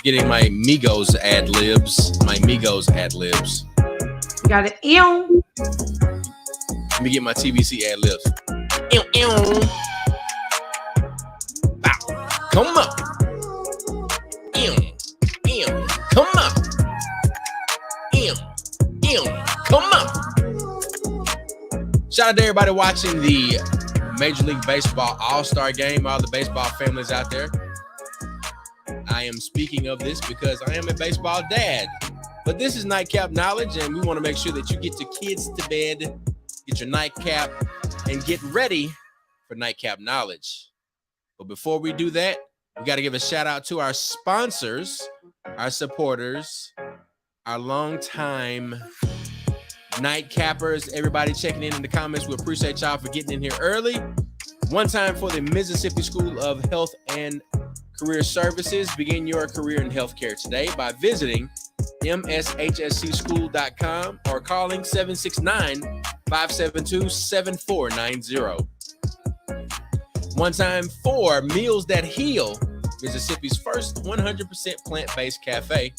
Getting my Migos ad libs. Got it. Ew. Let me get my TBC ad libs. Ew, ew. Bow. Come on. Ew, ew. Come on. Ew, ew. Come on. Shout out to everybody watching the Major League Baseball All-Star Game. All the baseball families out there. I am speaking of this because I am a baseball dad. But this is Nightcap Knowledge, and we want to make sure that you get your kids to bed, get your nightcap, and get ready for Nightcap Knowledge. But before we do that, we got to give a shout out to our sponsors, our supporters, our longtime Nightcappers. Everybody checking in the comments. We appreciate y'all for getting in here early. One time for the Mississippi School of Health and Career Services. Begin your career in healthcare today by visiting mshscschool.com or calling 769-572-7490. One time for Meals That Heal, Mississippi's first 100% plant-based cafe.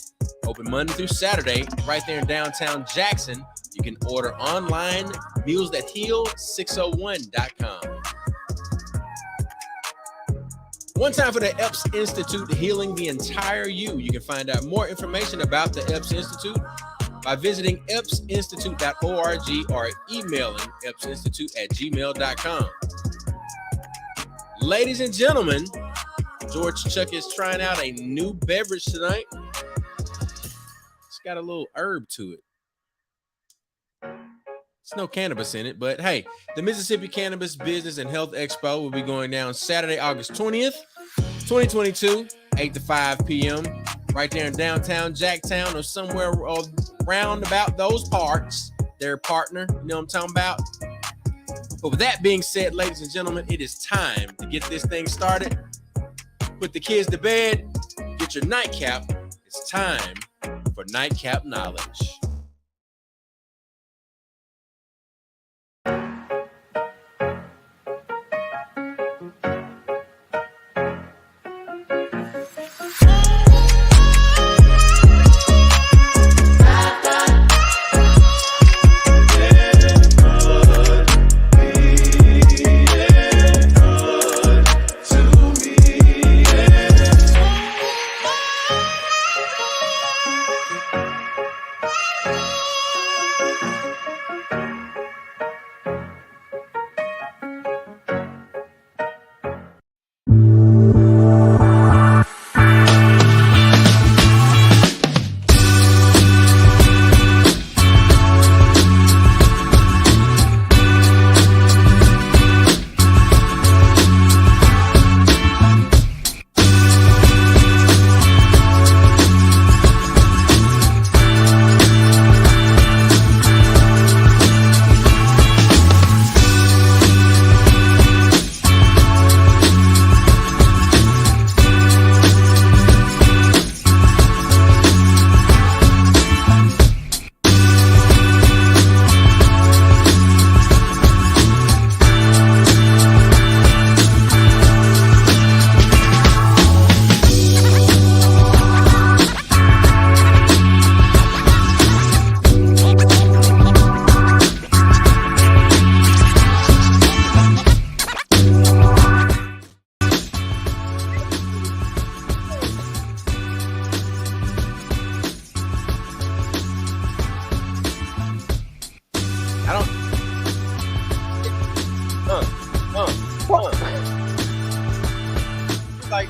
Open Monday through Saturday right there in downtown Jackson. You can order online, mealsthatheal601.com. One time for the Epps Institute, healing the entire you. You can find out more information about the Epps Institute by visiting epsinstitute.org or emailing epsinstitute@gmail.com. Ladies and gentlemen, George Chuck is trying out a new beverage tonight. It's got a little herb to it. There's no cannabis in it, but hey, the Mississippi Cannabis Business and Health Expo will be going down Saturday, August 20th, 2022, 8 to 5 p.m. right there in downtown Jacktown or somewhere around about those parts. Their partner, you know what I'm talking about? But with that being said, ladies and gentlemen, it is time to get this thing started. Put the kids to bed, get your nightcap. It's time for Nightcap Knowledge. Like,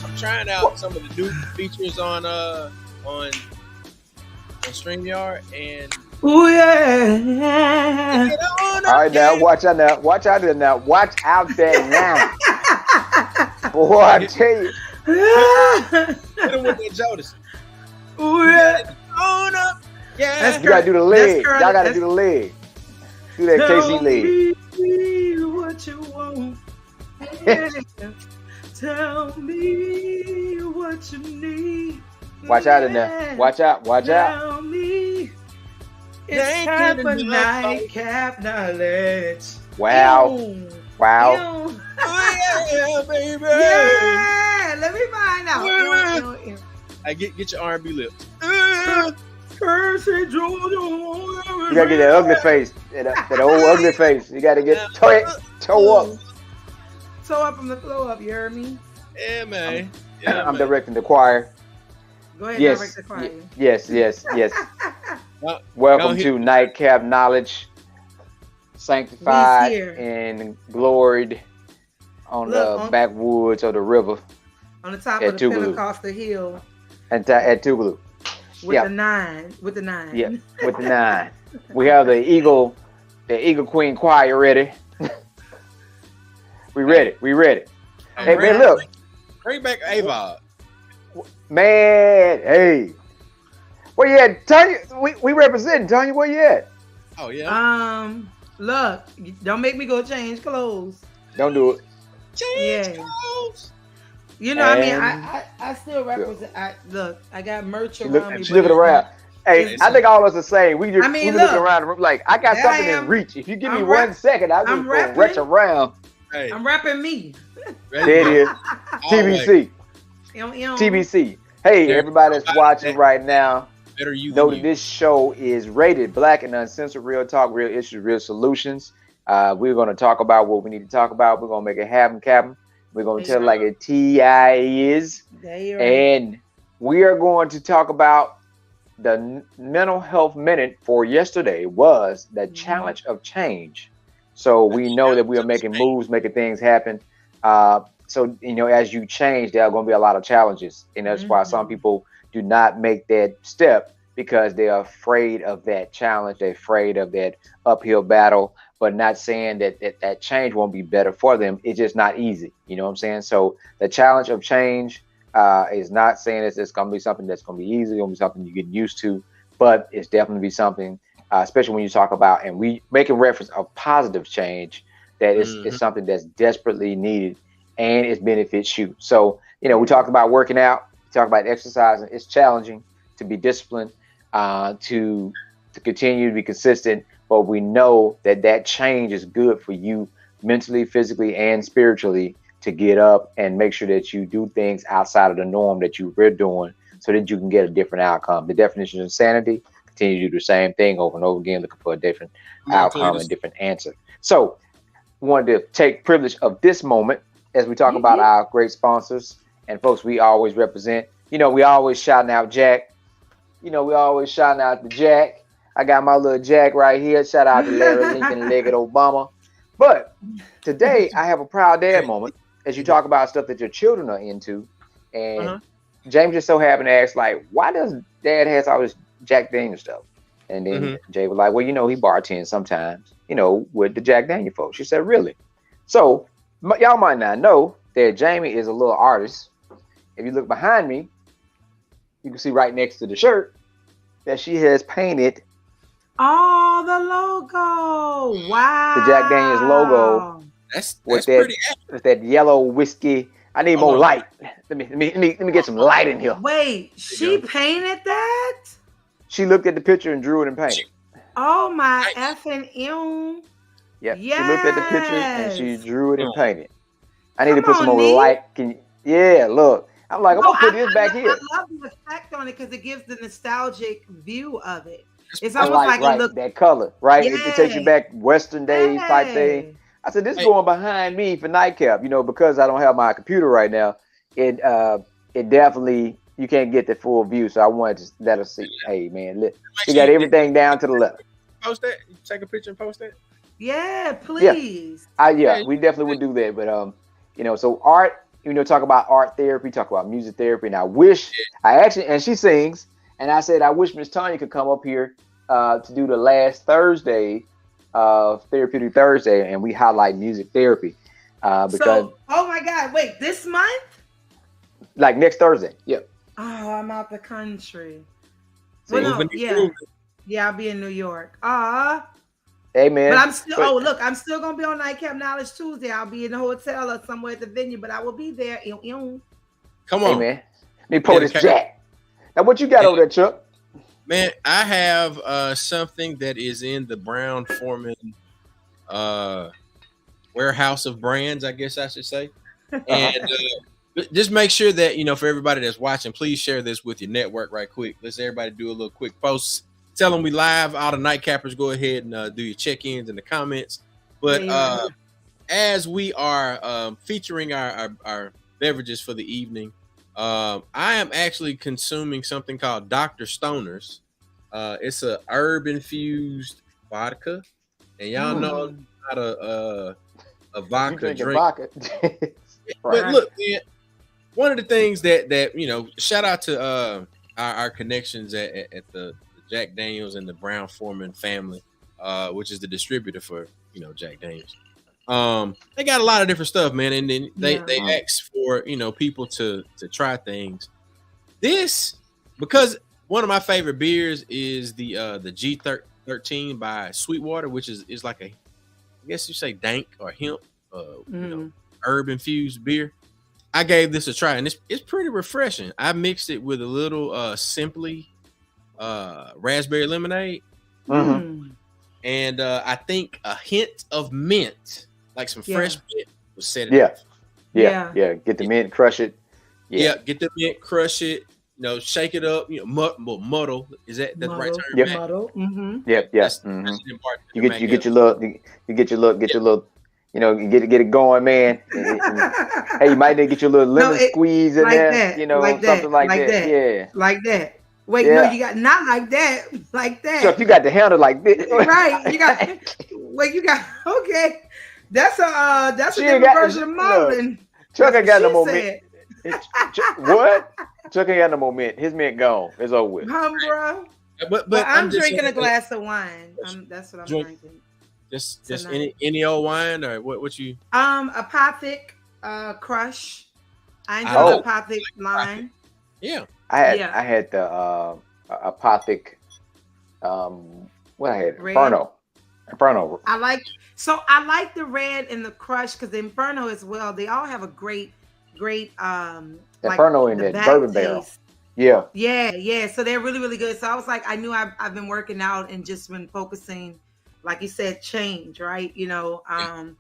I'm trying out some of the new features on StreamYard and oh yeah. All right, now watch out now. Watch out there now. Watch out there now. Boy, I tell you. Hit him with that Jodeci. Oh yeah. On up. Yeah. You gotta do the leg. Y'all gotta do the leg. Do that KC leg. What you want. Yeah. Tell me what you need. Watch out in there. Watch out. Watch out. Tell me it's time for Nightcap Knowledge. Wow. Ew. Wow. Ew. Oh, yeah, baby. Yeah. Let me find out. I get your R&B lips. Percy Georgia. You gotta get that ugly face, that old ugly face. You gotta get toe up. Toe up from the floor up. You heard me? Yeah, man. I'm directing the choir. Go ahead, Yes, direct the choir. yes. Well, Welcome to Nightcap Knowledge, sanctified He's here. and gloried on the backwoods of the river On the top at of the Tougaloo. Pentecostal hill at Tougaloo. with the nine. With the 9. Yeah, with the 9. We have the Eagle Queen choir ready. We ready. Hey, man, look. Bring back Ava. Man, hey. Where you at, Tanya? We representing, Tanya. Where you at? Oh, yeah. Look, don't make me go change clothes. Don't do it. Change clothes. You know, I still represent. I got merch around me. She looking around. Hey, I think all of us are saying we just we looking around the room like I got something in reach. If you give me 1 second, I'll just go rush around. Hey. I'm rapping me. There it is. TBC. TBC. Hey, everybody that's watching right now, know that this show is rated Black and Uncensored, real talk, real issues, real solutions. We're going to talk about what we need to talk about. We're going to make it happen, Captain. We're going to tell it like a TI is. And we are going to talk about the mental health minute for yesterday was the challenge of change. So we know that we are making moves, making things happen. So, you know, as you change, there are going to be a lot of challenges. And that's why some people do not make that step because they're afraid of that challenge. They're afraid of that uphill battle, but not saying that change won't be better for them. It's just not easy. You know what I'm saying? So the challenge of change is not saying it's going to be something that's going to be easy. It's going to be something you get used to, but it's definitely be something, especially when you talk about, and we making reference of positive change, that is something that's desperately needed and it benefits you. So, you know, we talked about working out, we talked about exercising. It's challenging to be disciplined, to continue to be consistent, but we know that change is good for you mentally, physically, and spiritually to get up and make sure that you do things outside of the norm that you were doing so that you can get a different outcome. The definition of insanity, continue to do the same thing over and over again, looking for a different outcome and different answer. So wanted to take privilege of this moment as we talk about our great sponsors and folks we always represent. You know, we always shouting out Jack. You know, we always shouting out the Jack. I got my little Jack right here. Shout out to Larry Lincoln Legged Obama. But today I have a proud dad moment as you talk about stuff that your children are into. And James just so happened to ask, like, why does dad has all this Jack Daniel stuff? And then Jay was like, well, you know, he bartends sometimes, you know, with the Jack Daniel folks. She said, really? So y'all might not know that Jamie is a little artist. If you look behind me, you can see right next to the shirt that she has painted. Oh, the logo! Wow, the Jack Daniels logo. That's pretty. With that yellow whiskey. I need more light. Let me get some light in here. Wait, she painted that? She looked at the picture and drew it and painted. Oh my effing M. Yeah, yes. She looked at the picture and she drew it and painted. I need to put some more light. Yeah, look. I'm like, I'm gonna put this back here. I love the effect on it because it gives the nostalgic view of it. It's almost like it looks that color, right? Yeah. It takes you back Western days type thing. I said, this is going behind me for Nightcap, you know, because I don't have my computer right now. It definitely, you can't get the full view. So I wanted to let us see. Hey, man, you got everything down to the left. Post that. Take a picture and post that. Yeah, please. Yeah, we definitely would do that. But you know, so art, you know, talk about art therapy, talk about music therapy. And I wish and she sings, and I said I wish Miss Tanya could come up here to do the last Thursday of Therapeutic Thursday, and we highlight music therapy because oh my God, wait, this month? Like next Thursday. Yep. Oh, I'm out the country. See, well, no, yeah, I'll be in New York. Hey man. But I'm still I'm still gonna be on Nightcap Knowledge Tuesday. I'll be in the hotel or somewhere at the venue, but I will be there. Come on. Hey man. Let me pull this Jack. Now what you got over there, Chuck? Man, I have something that is in the Brown Foreman warehouse of brands, I guess I should say. And just make sure that, for everybody that's watching, please share this with your network right quick. Let's everybody do a little quick post. Tell them we live. All the Nightcappers, go ahead and do your check-ins in the comments. But as we are featuring our beverages for the evening, I am actually consuming something called Dr. Stoner's. It's a herb-infused vodka. And y'all know it's not a vodka drink. Vodka. But look, man, one of the things that shout out to our connections at the Jack Daniels and the Brown Foreman family, which is the distributor for Jack Daniels. They got a lot of different stuff, man, and then they ask for people to try things. This, because one of my favorite beers is the G13 by Sweetwater, which is like I guess you say dank or hemp, herb infused beer. I gave this a try, and it's pretty refreshing. I mixed it with a little Simply raspberry lemonade, and I think a hint of mint, like some fresh mint, was set it off. Yeah. Get the mint, crush it. Yeah, get the mint, crush it. Shake it up. Muddle. Is that the right term? Yep. Muddle. Yep. Yes. You get your little. Get it going, man. Hey, you might need to get your little lemon squeeze in there. Something like that. Yeah. Like that. Wait, no, you got not like that. Like that. So if you got the handle like this, right? You got. Okay. That's a different version of muddling. Chuck ain't got no more mint. What? Chuck ain't got no more mint. His mint gone. It's over with. Bro. But I'm drinking a glass of wine. That's what I'm drinking. Just any old wine, or what you? Apothic Crush. I enjoy Apothic line. Yeah. I had the Apothic. What I had? Inferno. I like the red and the Crush because the Inferno as well. They all have a great Inferno in that bourbon barrel. Yeah. So they're really, really good. So I was like, I knew I've been working out and just been focusing, like you said, change, right? I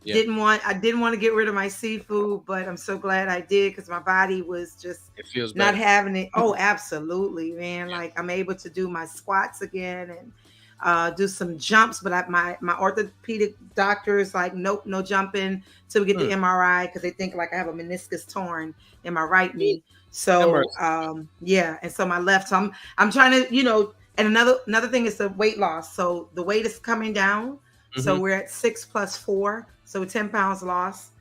didn't want to get rid of my seafood, but I'm so glad I did because my body was just not having it. Oh, absolutely, man. Like I'm able to do my squats again and do some jumps, but my orthopedic doctor is like, nope, no jumping till we get the MRI because they think like I have a meniscus torn in my right knee. So and so my left. So I'm trying to, and another thing is the weight loss. So the weight is coming down. So we're at 6 + 4, so 10 pounds lost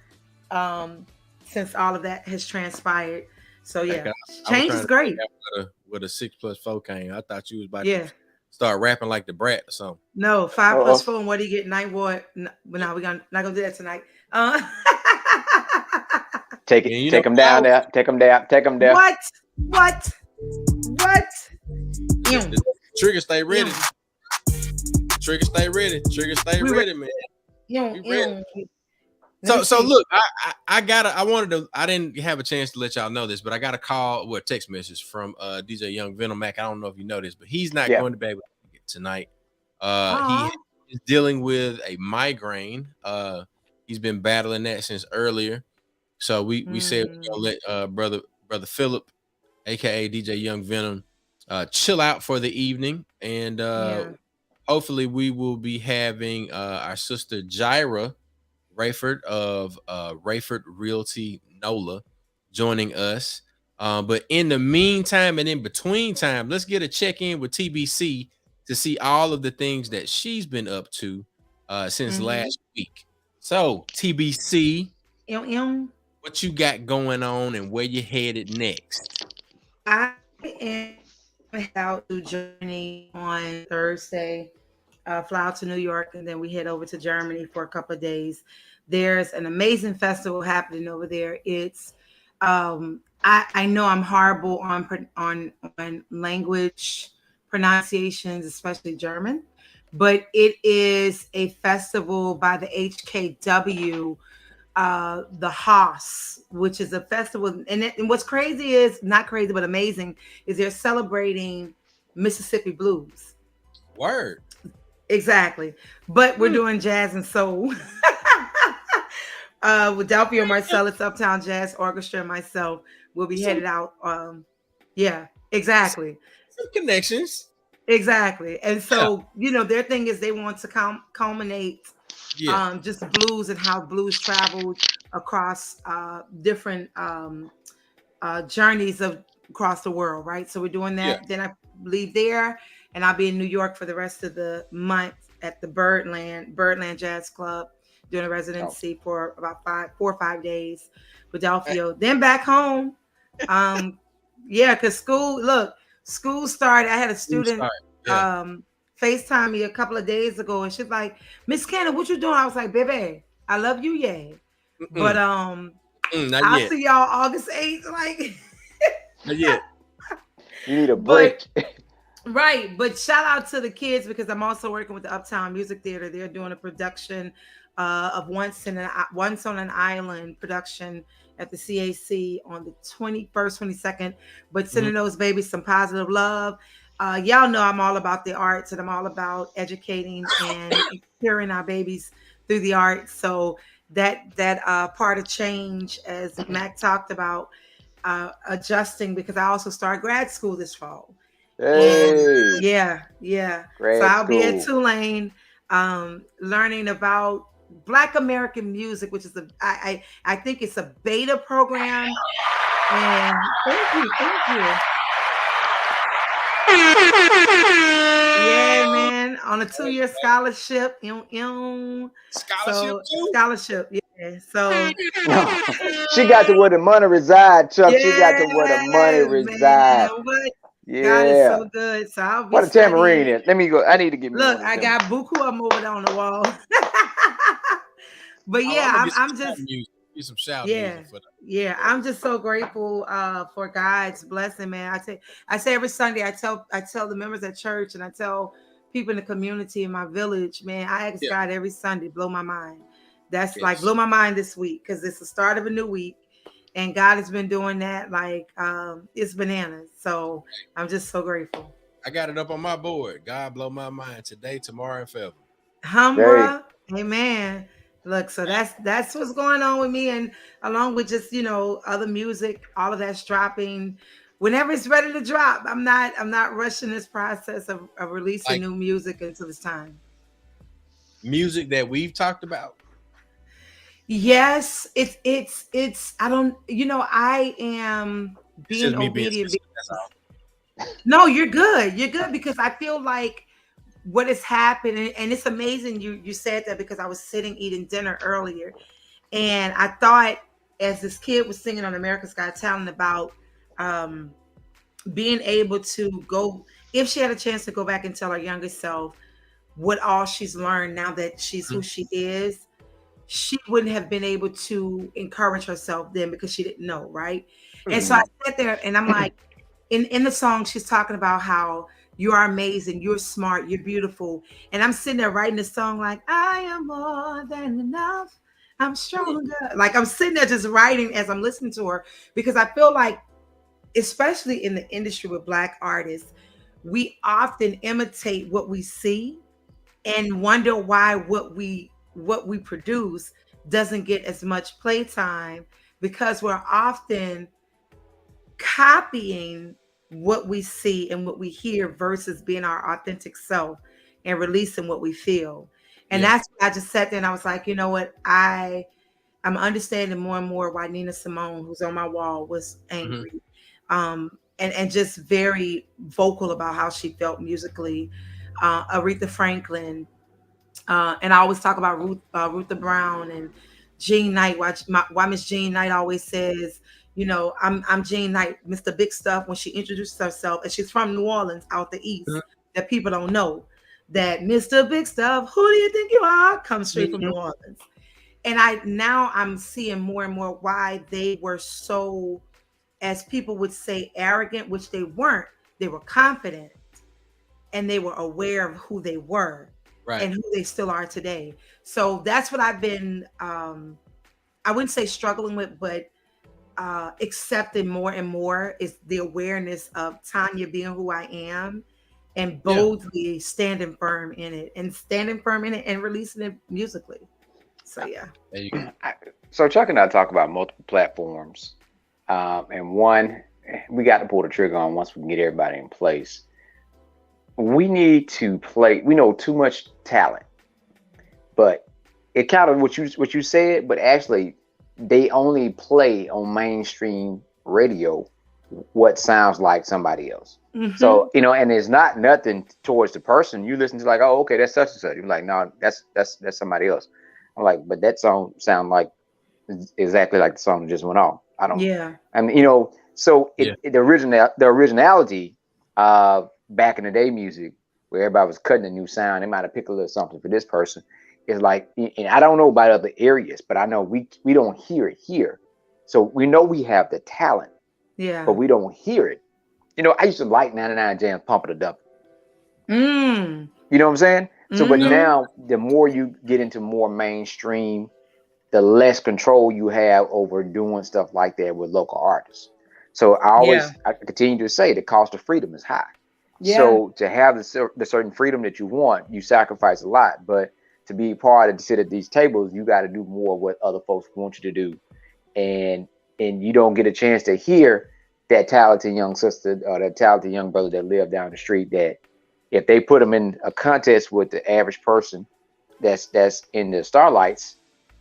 since all of that has transpired. So change is great. With a 6 + 4 came, I thought you was about to start rapping like the Brat or something. No, 5 + 4. And what do you get? Night what? No, we're not gonna do that tonight. Take them down there. Take them down. What? Trigger stay ready. Trigger stay ready, man. Ready. So look, I didn't have a chance to let y'all know this, but I got a text message from DJ Young Venom Mac. I don't know if you know this, but he's not going to be able to get tonight. He is dealing with a migraine. He's been battling that since earlier. So we said we're gonna let brother Philip, aka DJ Young Venom, chill out for the evening, and hopefully we will be having our sister Jiarra Rayford of Rayford Realty NOLA joining us. But in the meantime and in between time, let's get a check-in with TBC to see all of the things that she's been up to since last week. So TBC, what you got going on and where you headed next? I am out to Germany on Thursday. Fly out to New York, and then we head over to Germany for a couple of days. There's an amazing festival happening over there. It's I know I'm horrible on language pronunciations, especially German, but it is a festival by the HKW, the Haas, which is a festival. And what's crazy is, not crazy, but amazing, is they're celebrating Mississippi blues. Word. Exactly. But we're doing jazz and soul. With Delphia Marcellus, Uptown Jazz Orchestra, and myself will be headed out. Yeah, exactly. Some connections. Exactly. And so, their thing is they want to culminate just blues and how blues traveled across different journeys across the world, right? So we're doing that. Then I leave there and I'll be in New York for the rest of the month at the Birdland Jazz Club, doing a residency for about 4 or 5 days with Delphia. Then back home. Because school started. I had a student FaceTime me a couple of days ago, and she's like, "Miss Cannon, what you doing?" I was like, "Baby, I love you, yeah." But I'll see y'all August 8th. Like, not yet. You need a break. Right, but shout out to the kids because I'm also working with the Uptown Music Theater. They're doing a production of Once on an Island production at the CAC on the 21st, 22nd. But sending those babies some positive love. Y'all know I'm all about the arts and I'm all about educating and curing our babies through the arts. So that part of change, as Mac talked about, adjusting, because I also start grad school this fall. Hey. Yeah. So I'll be at Tulane learning about Black American music, which is I think it's a beta program. And thank you. Yeah, man, on a 2-year scholarship. Scholarship, yeah. So she got to where the money reside, Chuck. She got to where the money reside. Yeah. God is so good. So I'll be what a tambourine is. Let me go. I need to get me Look, one. I got buku up over there on the wall. But yeah, I'm just some shout music for that. Yeah, I'm just so grateful for God's blessing, man. I say every Sunday, I tell the members at church and I tell people in the community in my village, man, I ask God every Sunday, blow my mind. That's like blow my mind this week, because it's the start of a new week. And God has been doing that like it's bananas. So I'm just so grateful. I got it up on my board. God blow my mind today, tomorrow, and forever. Humbra. Amen. Look, so that's what's going on with me, and along with just other music, all of that's dropping whenever it's ready to drop. I'm not rushing this process of releasing new music until it's time. Music that we've talked about. Yes, it's I don't I am being obedient. No, you're good. You're good, because I feel like what has happened, and it's amazing you said that, because I was sitting eating dinner earlier and I thought, as this kid was singing on America's Got Talent, about being able to go, if she had a chance to go back and tell her younger self what all she's learned now that she's who she is, she wouldn't have been able to encourage herself then, because she didn't know, right? And so I sat there and I'm like, in the song, she's talking about how you are amazing, you're smart, you're beautiful. And I'm sitting there writing this song like, I am more than enough, I'm stronger. Like, I'm sitting there just writing as I'm listening to her, because I feel like, especially in the industry with Black artists, we often imitate what we see and wonder why what we produce doesn't get as much playtime, because we're often copying what we see and what we hear versus being our authentic self and releasing what we feel. And that's why I just sat there and I was like, you know what? I'm understanding more and more why Nina Simone, who's on my wall, was angry. And just very vocal about how she felt musically. Aretha Franklin. And I always talk about Rutha Brown and Jean Knight. Why Miss Jean Knight always says, I'm Jean Knight, Mr. Big Stuff, when she introduces herself, and she's from New Orleans, out the East, that people don't know that Mr. Big Stuff, who do you think you are, comes straight from New Orleans. And I'm seeing more and more why they were so, as people would say, arrogant, which they weren't. They were confident and they were aware of who they were and who they still are today. So that's what I've been, I wouldn't say struggling with, but accepting more and more, is the awareness of Tanya being who I am and boldly standing firm in it and releasing it musically. So yeah. There you go. So Chuck and I talk about multiple platforms, and one we got to pull the trigger on once we can get everybody in place. We need to play. We know too much talent, but it kind of what you said. But actually, they only play on mainstream radio what sounds like somebody else. Mm-hmm. So and it's not nothing towards the person. You listen to like, oh, okay, that's such and such. You're like, no, that's somebody else. I'm like, but that song sound like exactly like the song that just went off. I don't. Yeah. And so the originality back in the day music where everybody was cutting a new sound, they might have picked a little something for this person. It's like, and I don't know about other areas, but I know we don't hear it here. So we know we have the talent, but we don't hear it. I used to like 99 Jams, Pump It or Dump It. You know what I'm saying? So, but now the more you get into more mainstream, the less control you have over doing stuff like that with local artists. So I continue to say the cost of freedom is high. Yeah. So to have the certain freedom that you want, you sacrifice a lot. But to be part of to sit at these tables, you got to do more of what other folks want you to do, and you don't get a chance to hear that talented young sister or that talented young brother that live down the street. That if they put them in a contest with the average person that's in the Starlights,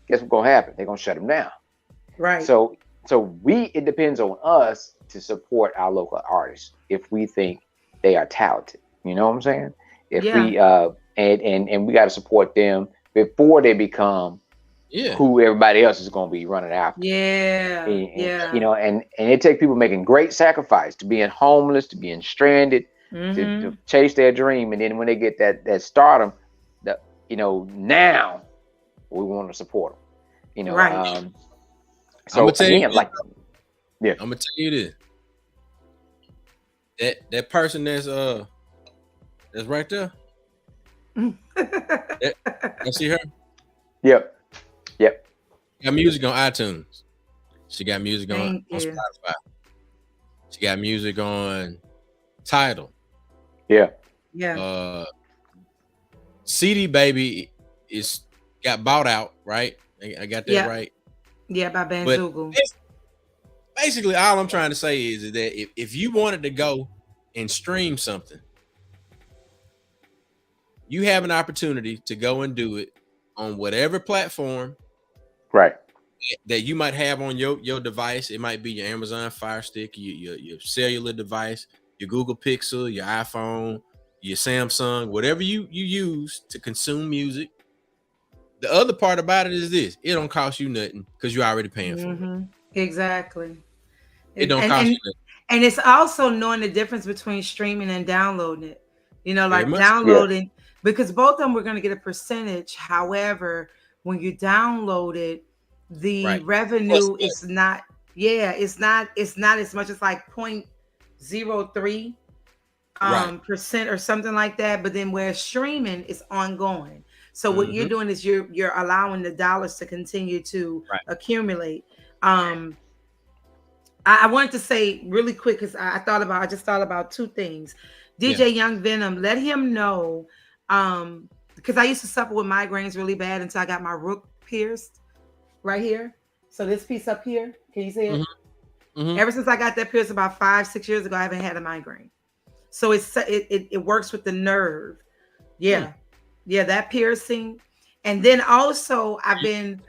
guess what's gonna happen? They're gonna shut them down. Right. So it depends on us to support our local artists if we think they are talented. You know what I'm saying? If we and we got to support them before they become who everybody else is gonna be running after. Yeah. And it takes people making great sacrifice to being homeless, to being stranded, to chase their dream, and then when they get that stardom, now we want to support them. Right. So I'm gonna again, I'm gonna tell you this. That person that's right there. You see her? Yep. Got music on iTunes. She got music on Spotify. She got music on Tidal. Yeah. CD Baby got bought out, right? I got that right. Yeah, by Bandzoogle. Basically, all I'm trying to say is that if you wanted to go and stream something, you have an opportunity to go and do it on whatever platform, right, that you might have on your device. It might be your Amazon Fire Stick, your cellular device, your Google Pixel, your iPhone, your Samsung, whatever you use to consume music. The other part about it is this: it don't cost you nothing because you're already paying for it. Exactly. It don't cost you nothing. And it's also knowing the difference between streaming and downloading it. Like downloading, because both of them we're going to get a percentage. However, when you download it, the revenue is not. It's not as much as like 0.03 percent or something like that. But then where streaming is ongoing. So what you're doing is you're allowing the dollars to continue to accumulate. I wanted to say really quick because I just thought about two things. DJ Young Venom, let him know, because I used to suffer with migraines really bad until I got my root pierced right here. So this piece up here, can you see it? Ever since I got that pierced about 5-6 years ago, I haven't had a migraine. So it works with the nerve. Yeah, that piercing. And then also I've been,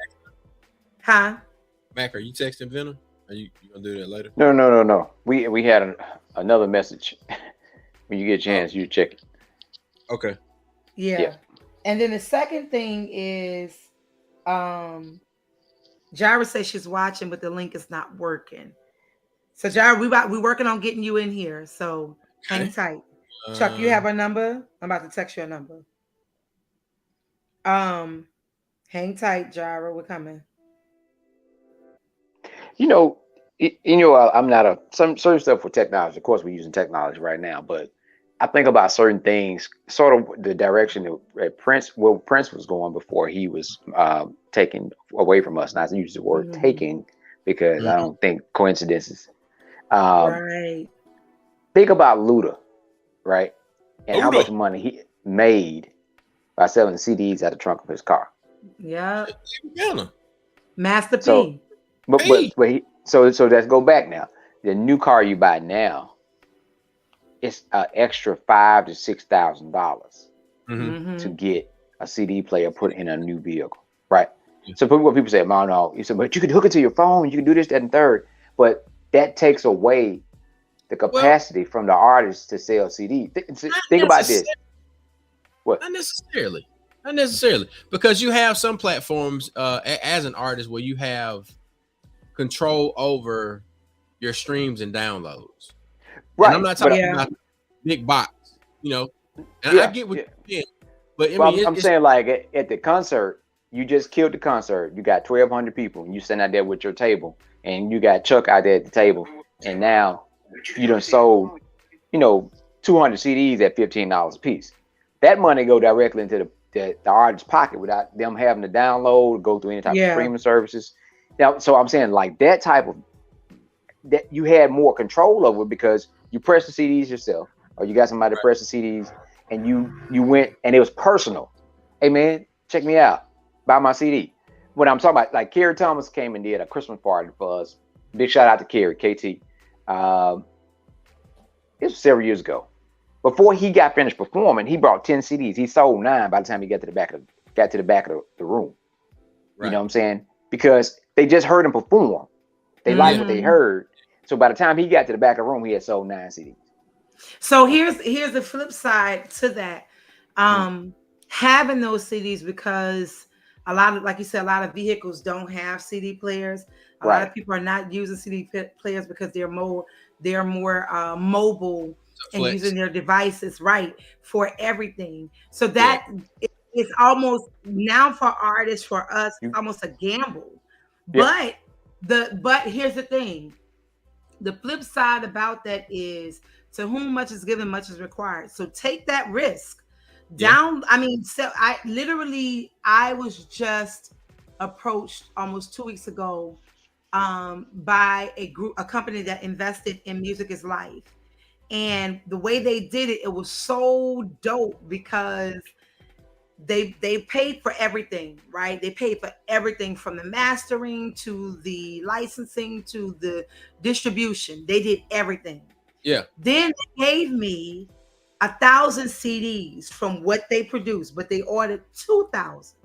Mac, are you texting Venom? Are you gonna do that later? No. We had another message. When you get a chance, you check it. Okay. Yeah. And then the second thing is, Jiarra says she's watching, but the link is not working. So Jiarra, we're working on getting you in here. So hang tight. Chuck, you have our number? I'm about to text you a number. Hang tight, Jiarra. We're coming. I'm not some certain stuff with technology. Of course, we're using technology right now, but I think about certain things, sort of the direction that Prince was going before he was taken away from us. And I use the word taking because I don't think coincidences. Right. Think about Luda, right? And how much money he made by selling CDs out the trunk of his car. Yeah. Venom. Master P. So, but so let's go back now. The new car you buy now, it's an extra $5,000 to $6,000 to get a CD player put in a new vehicle, right? So what people say, no, you said, but you can hook it to your phone, you can do this, that, and third, but that takes away the capacity from the artist to sell CD. Think about this. What? Not necessarily, because you have some platforms as an artist where you have control over your streams and downloads. Right. And I'm not talking about big box, and I get what you're saying, but I'm saying, like, at the concert, you just killed the concert. You got 1,200 people, and you sitting out there with your table, and you got Chuck out there at the table, and now you done sold, 200 CDs at $15 a piece. That money go directly into the artist's pocket without them having to download, go through any type of streaming services. Now, so I'm saying, like, that you had more control over because you press the CDs yourself, or you got somebody to press the CDs, and you went, and it was personal. Hey man, check me out, buy my CD. What I'm talking about, like, Kerry Thomas came and did a Christmas party for us. Big shout out to Kerry, KT. It was several years ago. Before he got finished performing, he brought 10 CDs. He sold 9 by the time he got to the back of the room. Right. You know what I'm saying? Because they just heard him perform. They liked what they heard. So by the time he got to the back of the room, he had sold 9 CDs. So here's the flip side to that. Having those CDs, because a lot of, like you said, a lot of vehicles don't have CD players. A lot of people are not using CD players because they're more mobile and using their devices for everything. So that it's almost now for artists, for us, it's almost a gamble. But here's the thing. The flip side about that is, to whom much is given, much is required. So take that risk. I was just approached almost 2 weeks ago by a company that invested in Music is Life. And the way they did it, it was so dope because they paid for everything, right? They paid for everything from the mastering to the licensing to the distribution. They did everything. Yeah. Then they gave me 1,000 CDs from what they produced, but they ordered 2,000.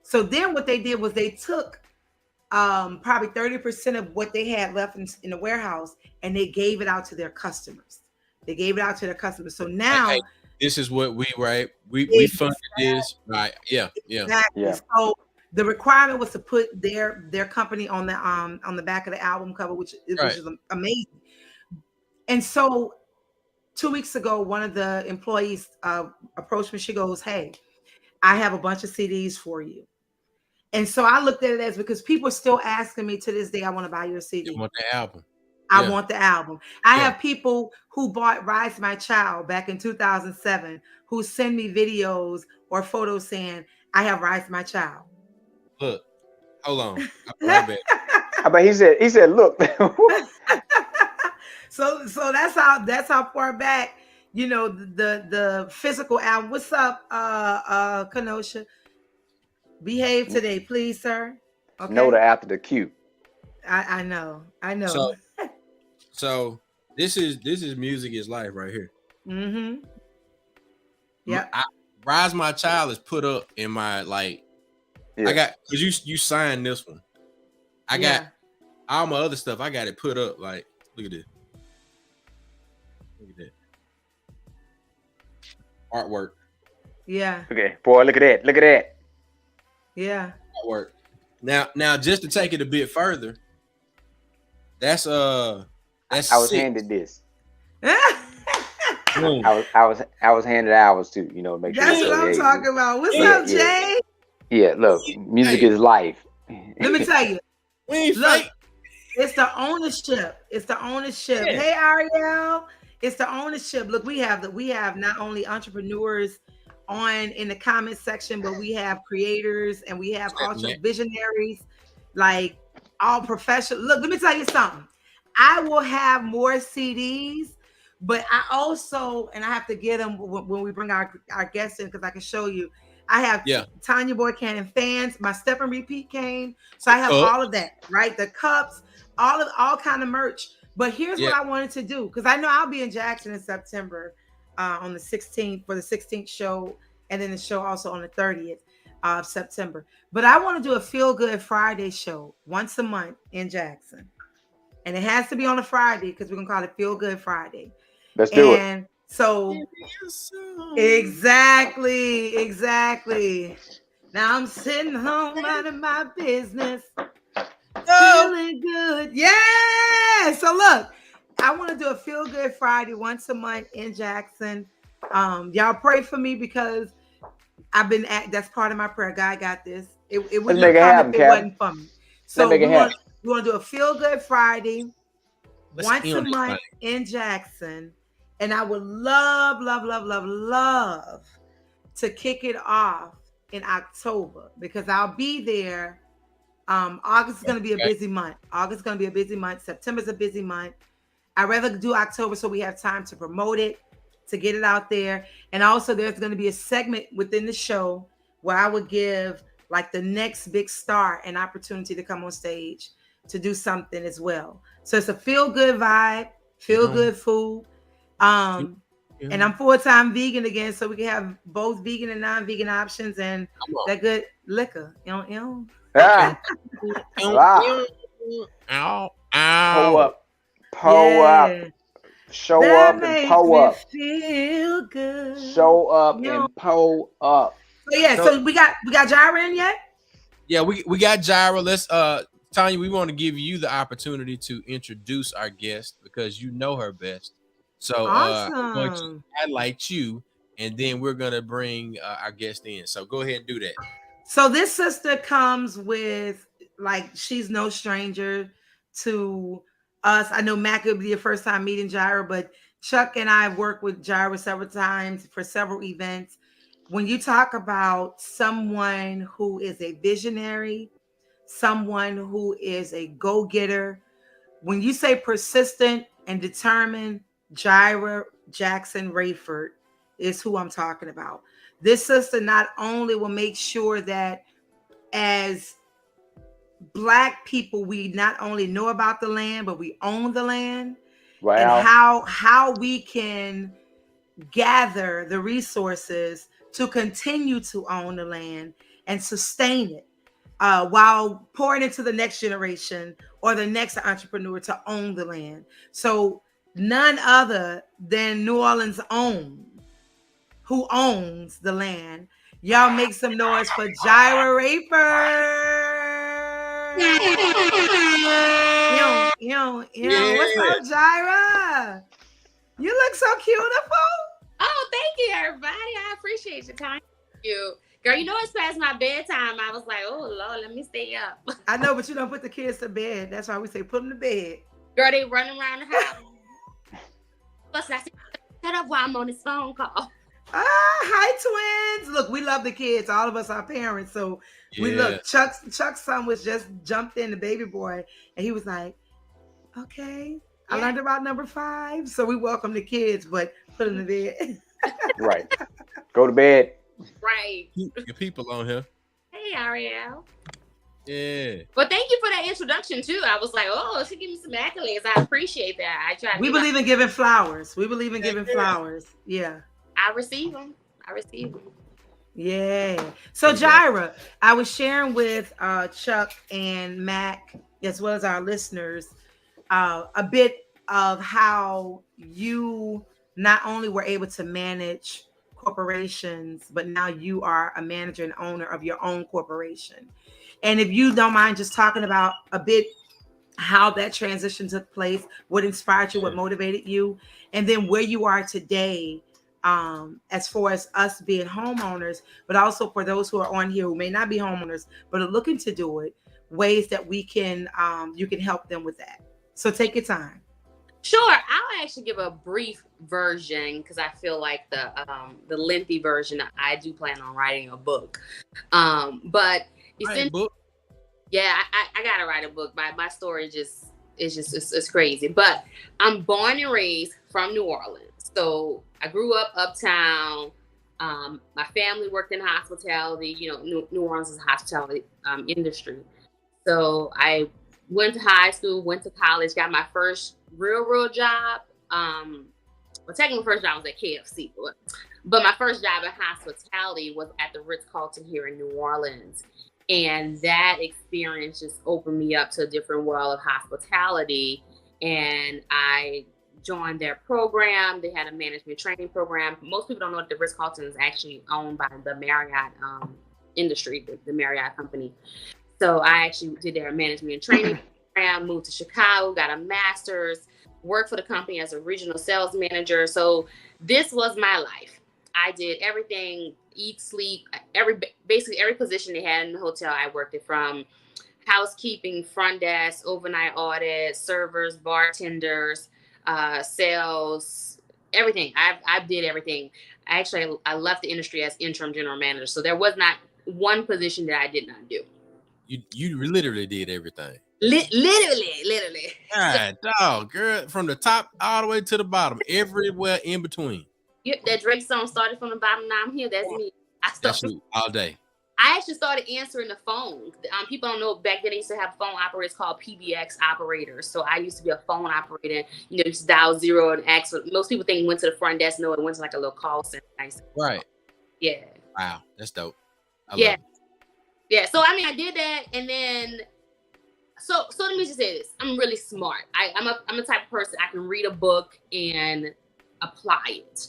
So then what they did was they took probably 30% of what they had left in the warehouse, and they gave it out to their customers. So now this is what we funded this, right? Yeah. Exactly. Yeah. So the requirement was to put their company on the back of the album cover, which is amazing. And so 2 weeks ago, one of the employees approached me. She goes, "Hey, I have a bunch of CDs for you." And so I looked at it as, because people are still asking me to this day, "I want to buy your CD. You want the album." I want the album. I have people who bought Rise My Child back in 2007 who send me videos or photos saying, "I have Rise My Child." Look, hold on. But he said, "Look." So that's how far back, the physical album. What's up, Kenosha? Behave today, please, sir. Okay. Note after the Q. I know. So this is Music is Life right here. Mm-hmm. Yeah. Rise My Child is put up in my I got, because you signed this one. I got all my other stuff. I got it put up. Like, look at this. Look at that artwork. Yeah. Okay, boy, look at that. Yeah. Artwork. Now, just to take it a bit further, that's I was handed this. I was handed ours too. Make sure. That's what I'm talking about. What's up, Jay? Yeah, look, Music is Life. Let me tell you. We ain't fake. It's the ownership. Yeah. Hey, Ariel. It's the ownership. Look, we have not only entrepreneurs in the comment section, but we have creators and we have also visionaries, like all professional. Look, let me tell you something. I will have more CDs, but I also, and I have to get them when we bring our guests in, because I can show you, I have Tanya Boy Cannon fans. My Step and Repeat came. So I have all of that, right? The cups, all kind of merch. But here's what I wanted to do, because I know I'll be in Jackson in September on the 16th for the 16th show, and then the show also on the 30th of September. But I want to do a Feel Good Friday show once a month in Jackson. And it has to be on a Friday because we're going to call it Feel Good Friday. Let's do it. So exactly. Now I'm sitting home minding my business. Feeling good. Yeah. So look, I want to do a Feel Good Friday once a month in Jackson. Y'all pray for me because that's part of my prayer. God got this. It wouldn't come if it wasn't for me. So we want to do a Feel Good Friday once a month in Jackson. And I would love to kick it off in October because I'll be there. August is going to be a busy month. September's a busy month. I'd rather do October so we have time to promote it, to get it out there. And also there's going to be a segment within the show where I would give like the next big star an opportunity to come on stage to do something as well. So it's a feel good vibe, feel good food. And I'm full-time vegan again, so we can have both vegan and non-vegan options and that good liquor. Pull up. Show up and pull up. Feel good. Show up and pull up. So we got Jiarra in yet? Yeah, we got Jiarra. Let's Tanya, we want to give you the opportunity to introduce our guest because you know her best. So awesome. I'm going to highlight you, and then we're gonna bring our guest in. So go ahead and do that. So this sister comes with she's no stranger to us. I know Mac would be your first time meeting Jiarra, but Chuck and I have worked with Jiarra several times for several events. When you talk about someone who is a visionary, someone who is a go-getter, when you say persistent and determined, Jiarra Jackson Rayford is who I'm talking about. This sister not only will make sure that as Black people, we not only know about the land, but we own the land. Wow. And how we can gather the resources to continue to own the land and sustain it while pouring into the next generation or the next entrepreneur to own the land. So none other than New Orleans who owns the land. Y'all make some noise for Jiarra Rayford. What's up, Jiarra? You look so beautiful. Oh, thank you, everybody. I appreciate your time. Thank you. Girl, you know it's past my bedtime. I was like, oh, Lord, let me stay up. I know, but you don't put the kids to bed. That's why we say put them to bed. Girl, they running around the house. Plus, I said, shut up while I'm on this phone call. Hi, twins. Look, we love the kids. All of us are parents. So we look, Chuck's son was just jumped in, the baby boy, and he was like, okay. I learned about number 5. So we welcome the kids, but put them to bed. Right. Go to bed. Right. Your people on here. Hey, Ariel. Yeah. But thank you for that introduction too. I was like, oh, she gave me some accolades. I appreciate that. We believe in giving flowers. Flowers. Yeah. I receive them. Yeah. So Jiarra, I was sharing with Chuck and Mac, as well as our listeners, a bit of how you not only were able to manage corporations, but now you are a manager and owner of your own corporation. And if you don't mind just talking about a bit how that transition took place, what inspired you, what motivated you, and then where you are today, as far as us being homeowners, but also for those who are on here who may not be homeowners, but are looking to do it, ways that we can, you can help them with that. So take your time. Sure. I'll actually give a brief version because I feel like the lengthy version, I do plan on writing a book. But essentially, yeah, I gotta write a book. My story is crazy. But I'm born and raised from New Orleans. So I grew up uptown. My family worked in hospitality. You know, New Orleans is a hospitality industry. So I went to high school, went to college, got my first real job. Well, technically, my first job was at KFC, but my first job in hospitality was at the Ritz-Carlton here in New Orleans. And that experience just opened me up to a different world of hospitality. And I joined their program. They had a management training program. Most people don't know that the Ritz-Carlton is actually owned by the Marriott industry, the Marriott company. So I actually did their management and training program, moved to Chicago, got a master's, worked for the company as a regional sales manager. So this was my life. I did everything, eat, sleep, basically every position they had in the hotel I worked it, from housekeeping, front desk, overnight audit, servers, bartenders, sales, everything. I did everything. I left the industry as interim general manager. So there was not one position that I did not do. You literally did everything. Literally. God, dog, girl, from the top all the way to the bottom, everywhere in between. That Drake song started from the bottom. Now I'm here. That's me. That's you all day. I actually started answering the phone. People don't know, back then they used to have phone operators called PBX operators. So I used to be a phone operator. You know, just dial 0 and X. Most people think it went to the front desk. No, it went to like a little call center. Right. Yeah. Wow, that's dope. I love it. Yeah. So I mean, I did that, and then so let me just say this: I'm really smart. I'm a type of person, I can read a book and apply it.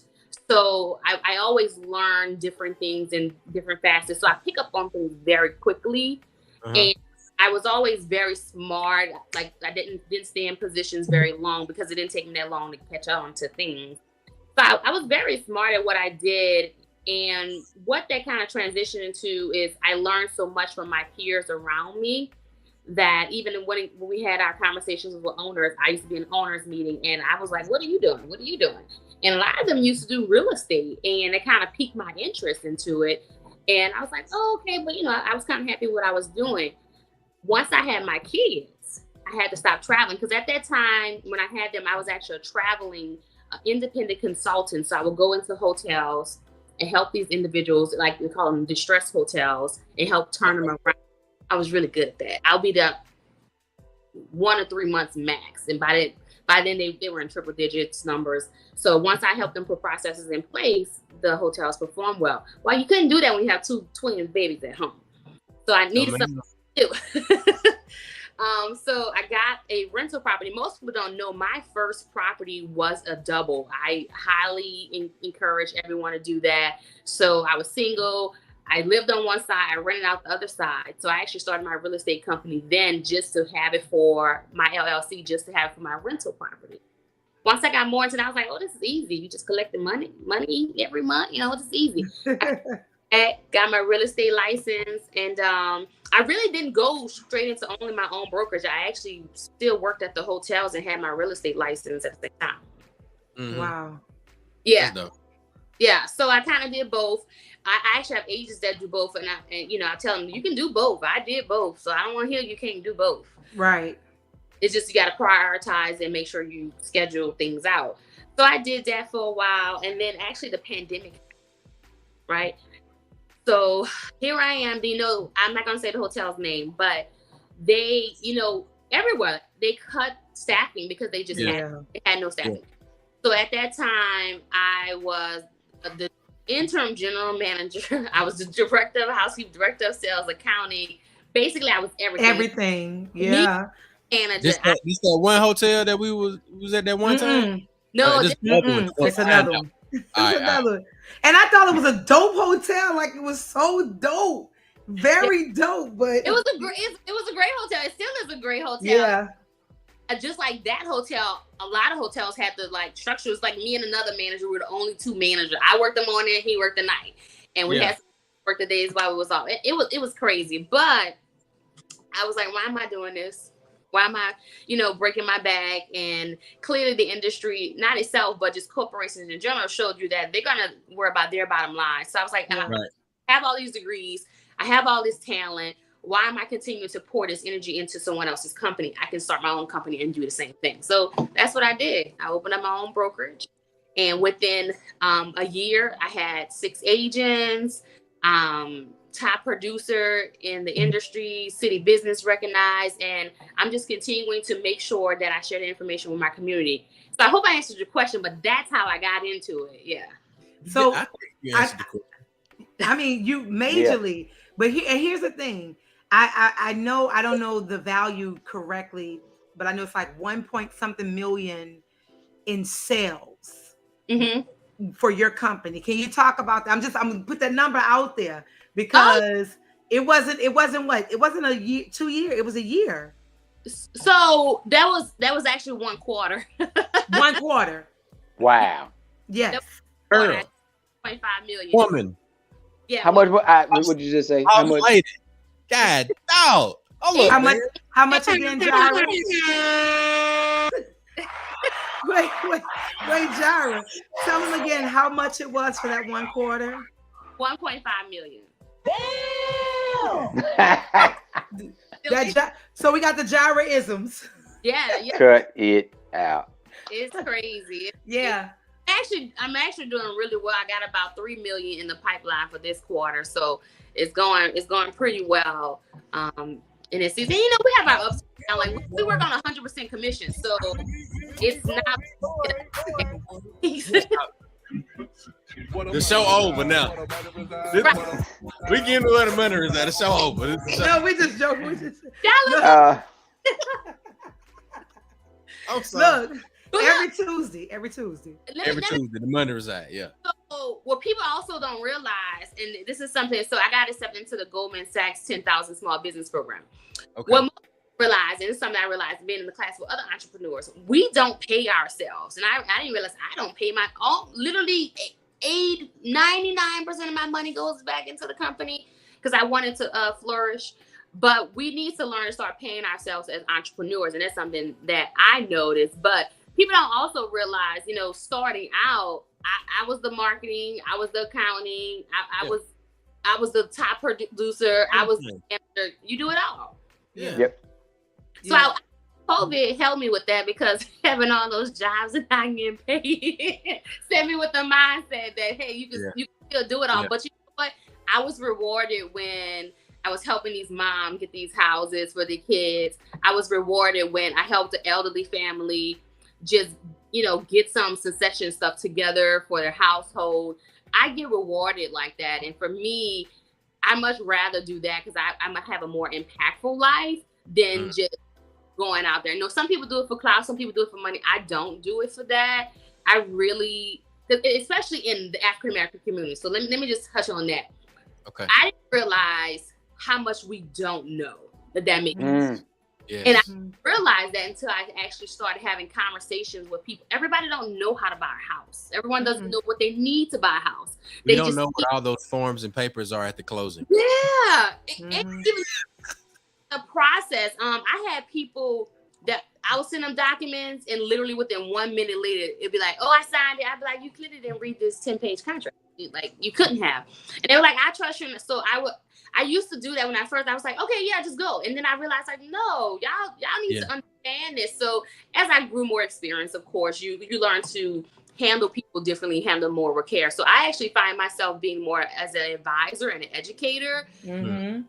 So I always learn different things in different facets. So I pick up on things very quickly. And I was always very smart. Like I didn't stay in positions very long because it didn't take me that long to catch on to things. So I was very smart at what I did. And what that kind of transitioned into is I learned so much from my peers around me that even when we had our conversations with owners, I used to be in an owners meeting and I was like, what are you doing? What are you doing? And a lot of them used to do real estate, and it kind of piqued my interest into it. And I was like, oh, okay. But, you know, I was kind of happy with what I was doing. Once I had my kids, I had to stop traveling because at that time when I had them, I was actually a traveling independent consultant. So I would go into hotels and help these individuals, like we call them distressed hotels, and help turn them around. I was really good at that. I'll be there 1 or 3 months max. And by then they were in triple digits numbers. So once I helped them put processes in place, the hotels performed well. Well, you couldn't do that when you have 2 twin babies at home. So I needed something to do. So I got a rental property. Most people don't know my first property was a double. I highly encourage everyone to do that. So I was single. I lived on one side. I rented out the other side. So I actually started my real estate company then just to have it for my LLC, just to have it for my rental property. Once I got more into it, I was like, oh, this is easy. You just collect the money every month. You know, it's easy. I got my real estate license, and I really didn't go straight into only my own brokerage. I actually still worked at the hotels and had my real estate license at the same time. Mm-hmm. Wow. Yeah. Yeah. So I kind of did both. I actually have agents that do both, and I tell them you can do both. I did both, so I don't want to hear you can't do both. Right. It's just you got to prioritize and make sure you schedule things out. So I did that for a while, and then actually the pandemic, right? So here I am. You know, I'm not gonna say the hotel's name, but they, everywhere they cut staffing because they just had no staffing. Yeah. So at that time, I was the interim general manager. I was the director of housekeeping, director of sales, accounting. Basically, I was everything. Everything, yeah. This that one hotel that we was at that one time? No, it's another one. It's another one. And I thought it was a dope hotel. Like it was so dope, very dope. But it was a great hotel. It still is a great hotel. Yeah. Just like that hotel, a lot of hotels had the structure. It was like me and another manager were the only 2 managers. I worked the morning, he worked the night, and we had to work the days while we was off. It was crazy, but I was like, why am I doing this? Why am I, breaking my back? And clearly the industry, not itself, but just corporations in general, showed you that they're going to worry about their bottom line. So I was like, I have all these degrees. I have all this talent. Why am I continuing to pour this energy into someone else's company? I can start my own company and do the same thing. So that's what I did. I opened up my own brokerage. And within a year, I had 6 agents, top producer in the industry, city business recognized, and I'm just continuing to make sure that I share the information with my community. So I hope I answered your question, but that's how I got into it. Yeah. So I think you answered the question. I mean, you majorly, but here's the thing. I know, I don't know the value correctly, but I know it's like 1 point something million in sales for your company. Can you talk about that? I'm gonna put that number out there because it wasn't a year, 2 year, it was a year. So that was actually 1 quarter. 1 quarter. Wow. Yes. 0.5 million. Woman. Yeah. How much? What did you just say? How much? God, no. Oh, look, how much again, Jiarra? wait, Jiarra. Tell them again how much it was for that 1 quarter. 1.5 million. Damn! So we got the Jiarra isms. Yeah. Cut it out. It's crazy. Yeah. I'm actually doing really well. I got about 3 million in the pipeline for this quarter, so it's going pretty well. And it's, you know, we have our ups and downs. Like we work on 100% commission, so it's not. The show over now. We getting a lot of money. Is that the show over? No, we just joking. We just. I'm sorry. Look. Every Tuesday, the money reside, yeah. So what people also don't realize, and this is something, so I got accepted into the Goldman Sachs 10,000 Small Business Program. Okay. What most people realize, and it's something I realized being in the class with other entrepreneurs, we don't pay ourselves. And I didn't realize I don't pay literally 99% of my money goes back into the company because I wanted to flourish. But we need to learn to start paying ourselves as entrepreneurs. And that's something that I noticed. But people don't also realize, you know, starting out, I was the marketing, I was the accounting, I was the top producer, I was the manager. You do it all. Yeah. Yep. So COVID helped me with that because having all those jobs and not getting paid sent me with the mindset that, hey, you can still do it all. Yeah. But you know what? I was rewarded when I was helping these moms get these houses for their kids. I was rewarded when I helped the elderly family just, you know, get some succession stuff together for their household. I get rewarded like that. And for me, I much rather do that because I might have a more impactful life than just going out there. You know, some people do it for clout, some people do it for money. I don't do it for that. I really, especially in the African-American community. So let me just touch on that. Okay. I didn't realize how much we don't know that makes sense. Yeah. And I didn't realize that until I actually started having conversations with people. Everybody don't know how to buy a house. Everyone doesn't know what they need to buy a house. They don't know what all those forms and papers are at the closing. Yeah. And even the process. I had people that I would send them documents and literally within 1 minute later, it'd be like, oh, I signed it. I'd be like, you clearly didn't read this 10-page contract. Like you couldn't have. And they were like, I trust you. So I used to do that when I was like, okay, yeah, just go. And then I realized like, no, y'all need to understand this. So as I grew more experience, of course, you learn to handle people differently, handle more with care. So I actually find myself being more as an advisor and an educator. Mm-hmm.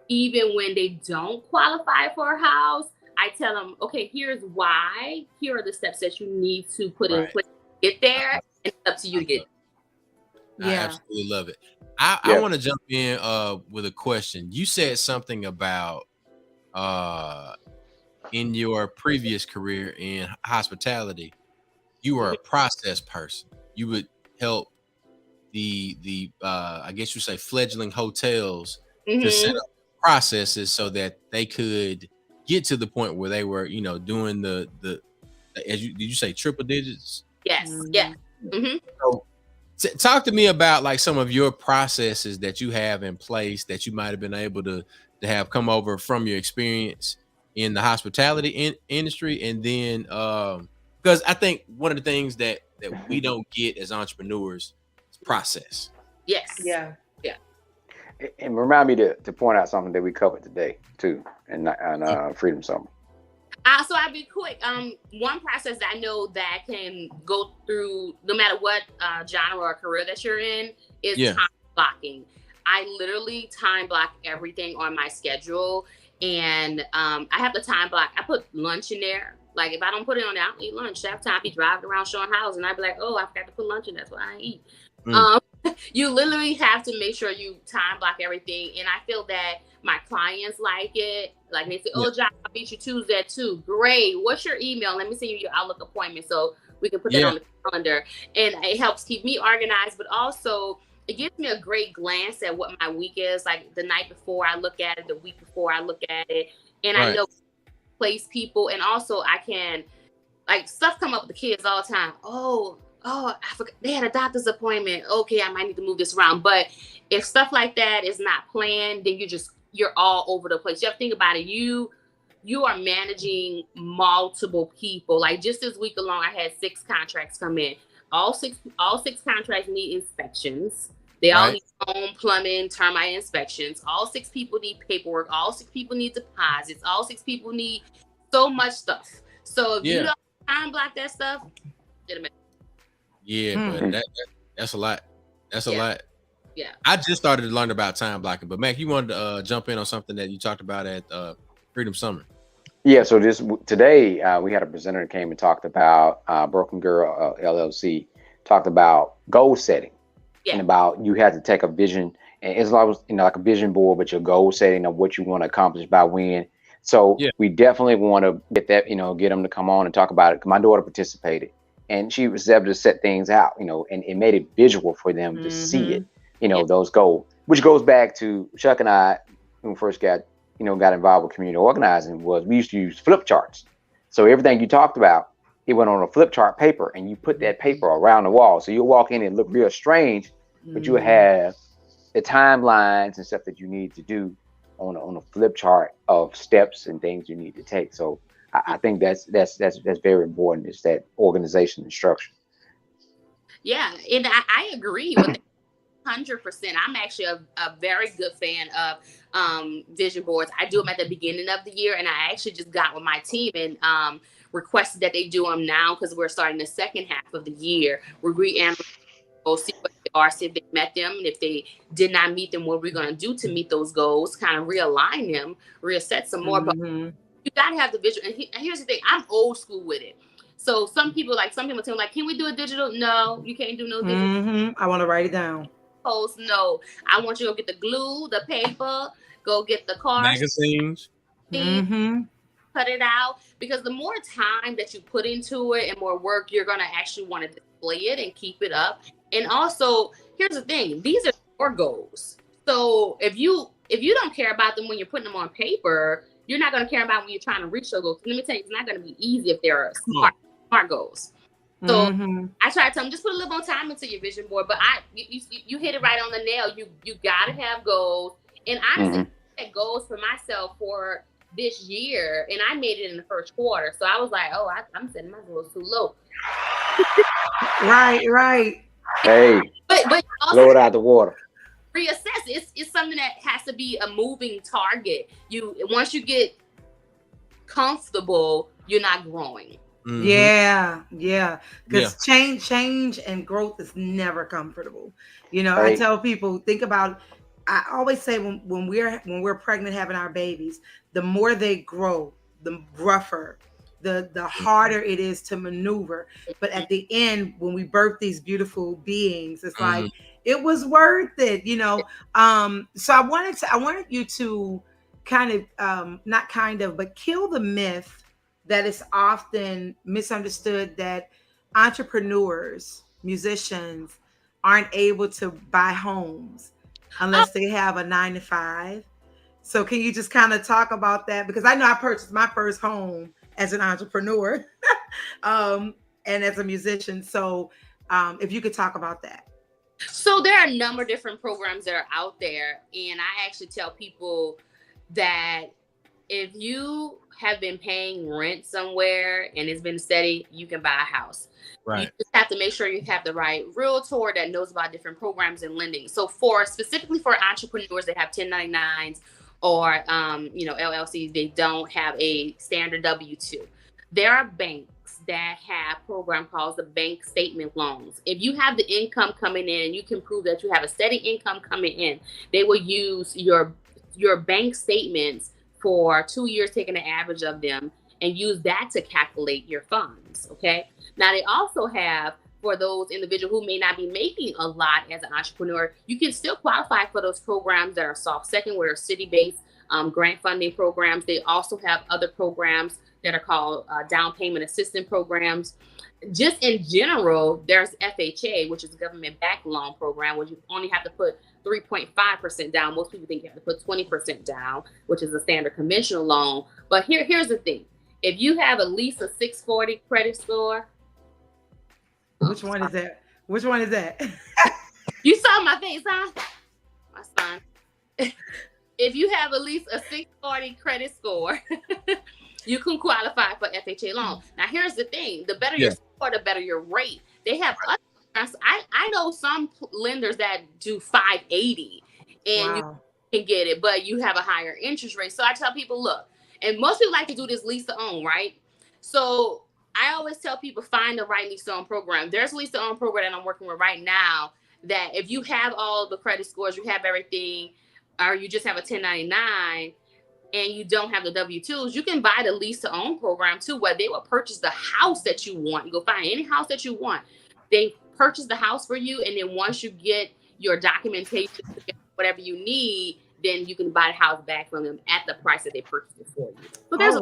Even when they don't qualify for a house, I tell them, okay, here's why. Here are the steps that you need to put in place to get there. And it's up to you to get it. I absolutely love it. I want to jump in with a question. You said something about in your previous career in hospitality, you were a process person. You would help the I guess you say fledgling hotels to set up processes so that they could get to the point where they were, you know, doing the did you say triple digits? Yes. Yeah. Mm-hmm. So talk to me about like some of your processes that you have in place that you might have been able to have come over from your experience in the hospitality industry. And then because I think one of the things that we don't get as entrepreneurs is process. Yes. Yeah. Yeah. And remind me to point out something that we covered today too, and Freedom Summer. So I'll be quick. One process that I know that can go through no matter what genre or career that you're in is time blocking. I literally time block everything on my schedule, and I have the time block. I put lunch in there. Like if I don't put it on there, I don't eat lunch. Half time, I be driving around showing houses, and I'd be like, "Oh, I forgot to put lunch in. That's what I eat." You literally have to make sure you time block everything, and I feel that my clients like it. Like they say, "Oh, John, I'll beat you Tuesday at 2. Great. What's your email? Let me send you your Outlook appointment so we can put that on the calendar." And it helps keep me organized, but also it gives me a great glance at what my week is. Like the night before I look at it, the week before I look at it, and I know place people, and also I can like stuff come up with the kids all the time. Oh, I forgot they had a doctor's appointment. Okay, I might need to move this around. But if stuff like that is not planned, then you're all over the place. You have to think about it. You are managing multiple people. Like just this week alone, I had 6 contracts come in. All six contracts need inspections. They all need home plumbing, termite inspections. All 6 people need paperwork. All 6 people need deposits. All 6 people need so much stuff. So if you don't time block that stuff, it'll make but that's a lot. That's a lot. Yeah. I just started to learn about time blocking, but Mac, you wanted to jump in on something that you talked about at Freedom Summer. Yeah, so today we had a presenter that came and talked about Broken Girl LLC, talked about goal setting and about you had to take a vision, and it's like a vision board, but your goal setting of what you want to accomplish by when. So we definitely want to get that, get them to come on and talk about it. My daughter participated, and she was able to set things out, and it made it visual for them to see it, those goals, which goes back to Chuck and I, when we first got involved with community organizing, was we used to use flip charts. So everything you talked about, it went on a flip chart paper, and you put that paper around the wall. So you'll walk in and look real strange, but you have the timelines and stuff that you need to do on a flip chart of steps and things you need to take. So I think that's very important, is that organization and structure. Yeah, and I agree with that 100%. I'm actually a very good fan of vision boards. I do them at the beginning of the year, and I actually just got with my team and requested that they do them now because we're starting the second half of the year. We're re-analyzing, see what they are, see if they met them, and if they did not meet them, what we're going to do to meet those goals, kind of realign them, reassess some more. But you got to have the visual. And here's the thing, I'm old school with it. So some people tell me, like, can we do a digital? No, you can't do no digital. I want to write it down. Post, no. I want you to go get the glue, the paper, go get the card, magazines, cut it out, because the more time that you put into it and more work, you're going to actually want to display it and keep it up. And also, here's the thing, these are your goals. So if you don't care about them when you're putting them on paper, you're not going to care about when you're trying to reach those goals. Let me tell you, it's not going to be easy if they're smart goals. So I try to tell them, just put a little more time into your vision board. But you hit it right on the nail. You got to have goals. And honestly, I set goals for myself for this year, and I made it in the first quarter. So I was like, oh, I'm setting my goals too low. Right. Hey, but blow it out the water. Reassess. It's something that has to be a moving target. Once you get comfortable, you're not growing. Yeah. Because change and growth is never comfortable. I tell people, think about. I always say when we're pregnant having our babies, the more they grow, the rougher, the harder it is to maneuver. But at the end, when we birth these beautiful beings, it's like it was worth it. So I wanted you to but kill the myth that is often misunderstood, that entrepreneurs, musicians aren't able to buy homes unless they have a 9-to-5. So can you just kind of talk about that? Because I know I purchased my first home as an entrepreneur and as a musician. So if you could talk about that. So there are a number of different programs that are out there. And I actually tell people that if you have been paying rent somewhere and it's been steady, you can buy a house. Right. You just have to make sure you have the right realtor that knows about different programs and lending. So specifically for entrepreneurs that have 1099s or LLCs, they don't have a standard W-2. There are banks that have a program called the bank statement loans. If you have the income coming in and you can prove that you have a steady income coming in, they will use your bank statements for 2 years, taking an average of them, and use that to calculate your funds. Okay. Now they also have, for those individuals who may not be making a lot as an entrepreneur, you can still qualify for those programs that are soft second, where city-based grant funding programs. They also have other programs that are called down payment assistance programs. Just in general, there's FHA, which is a government-backed loan program, where you only have to put 3.5% down. Most people think you have to put 20% down, which is a standard conventional loan. But here's the thing. If you have at least a 640 credit score. Which one is that? Which one is that? You saw my face, huh? That's fine. If you have at least a 640 credit score, you can qualify for FHA loan. Now, here's the thing. The better your score, the better your rate. They have other. I know some lenders that do 580 and you can get it, but you have a higher interest rate. So I tell people, look, and most people like to do this lease to own, right? So I always tell people, find the right lease to own program. There's a lease to own program that I'm working with right now that if you have all the credit scores, you have everything, or you just have a 1099 and you don't have the W-2s, you can buy the lease to own program too, where they will purchase the house that you want. You go find any house that you want. They purchase the house for you, and then once you get your documentation, whatever you need, then you can buy the house back from them at the price that they purchased it for you. So there's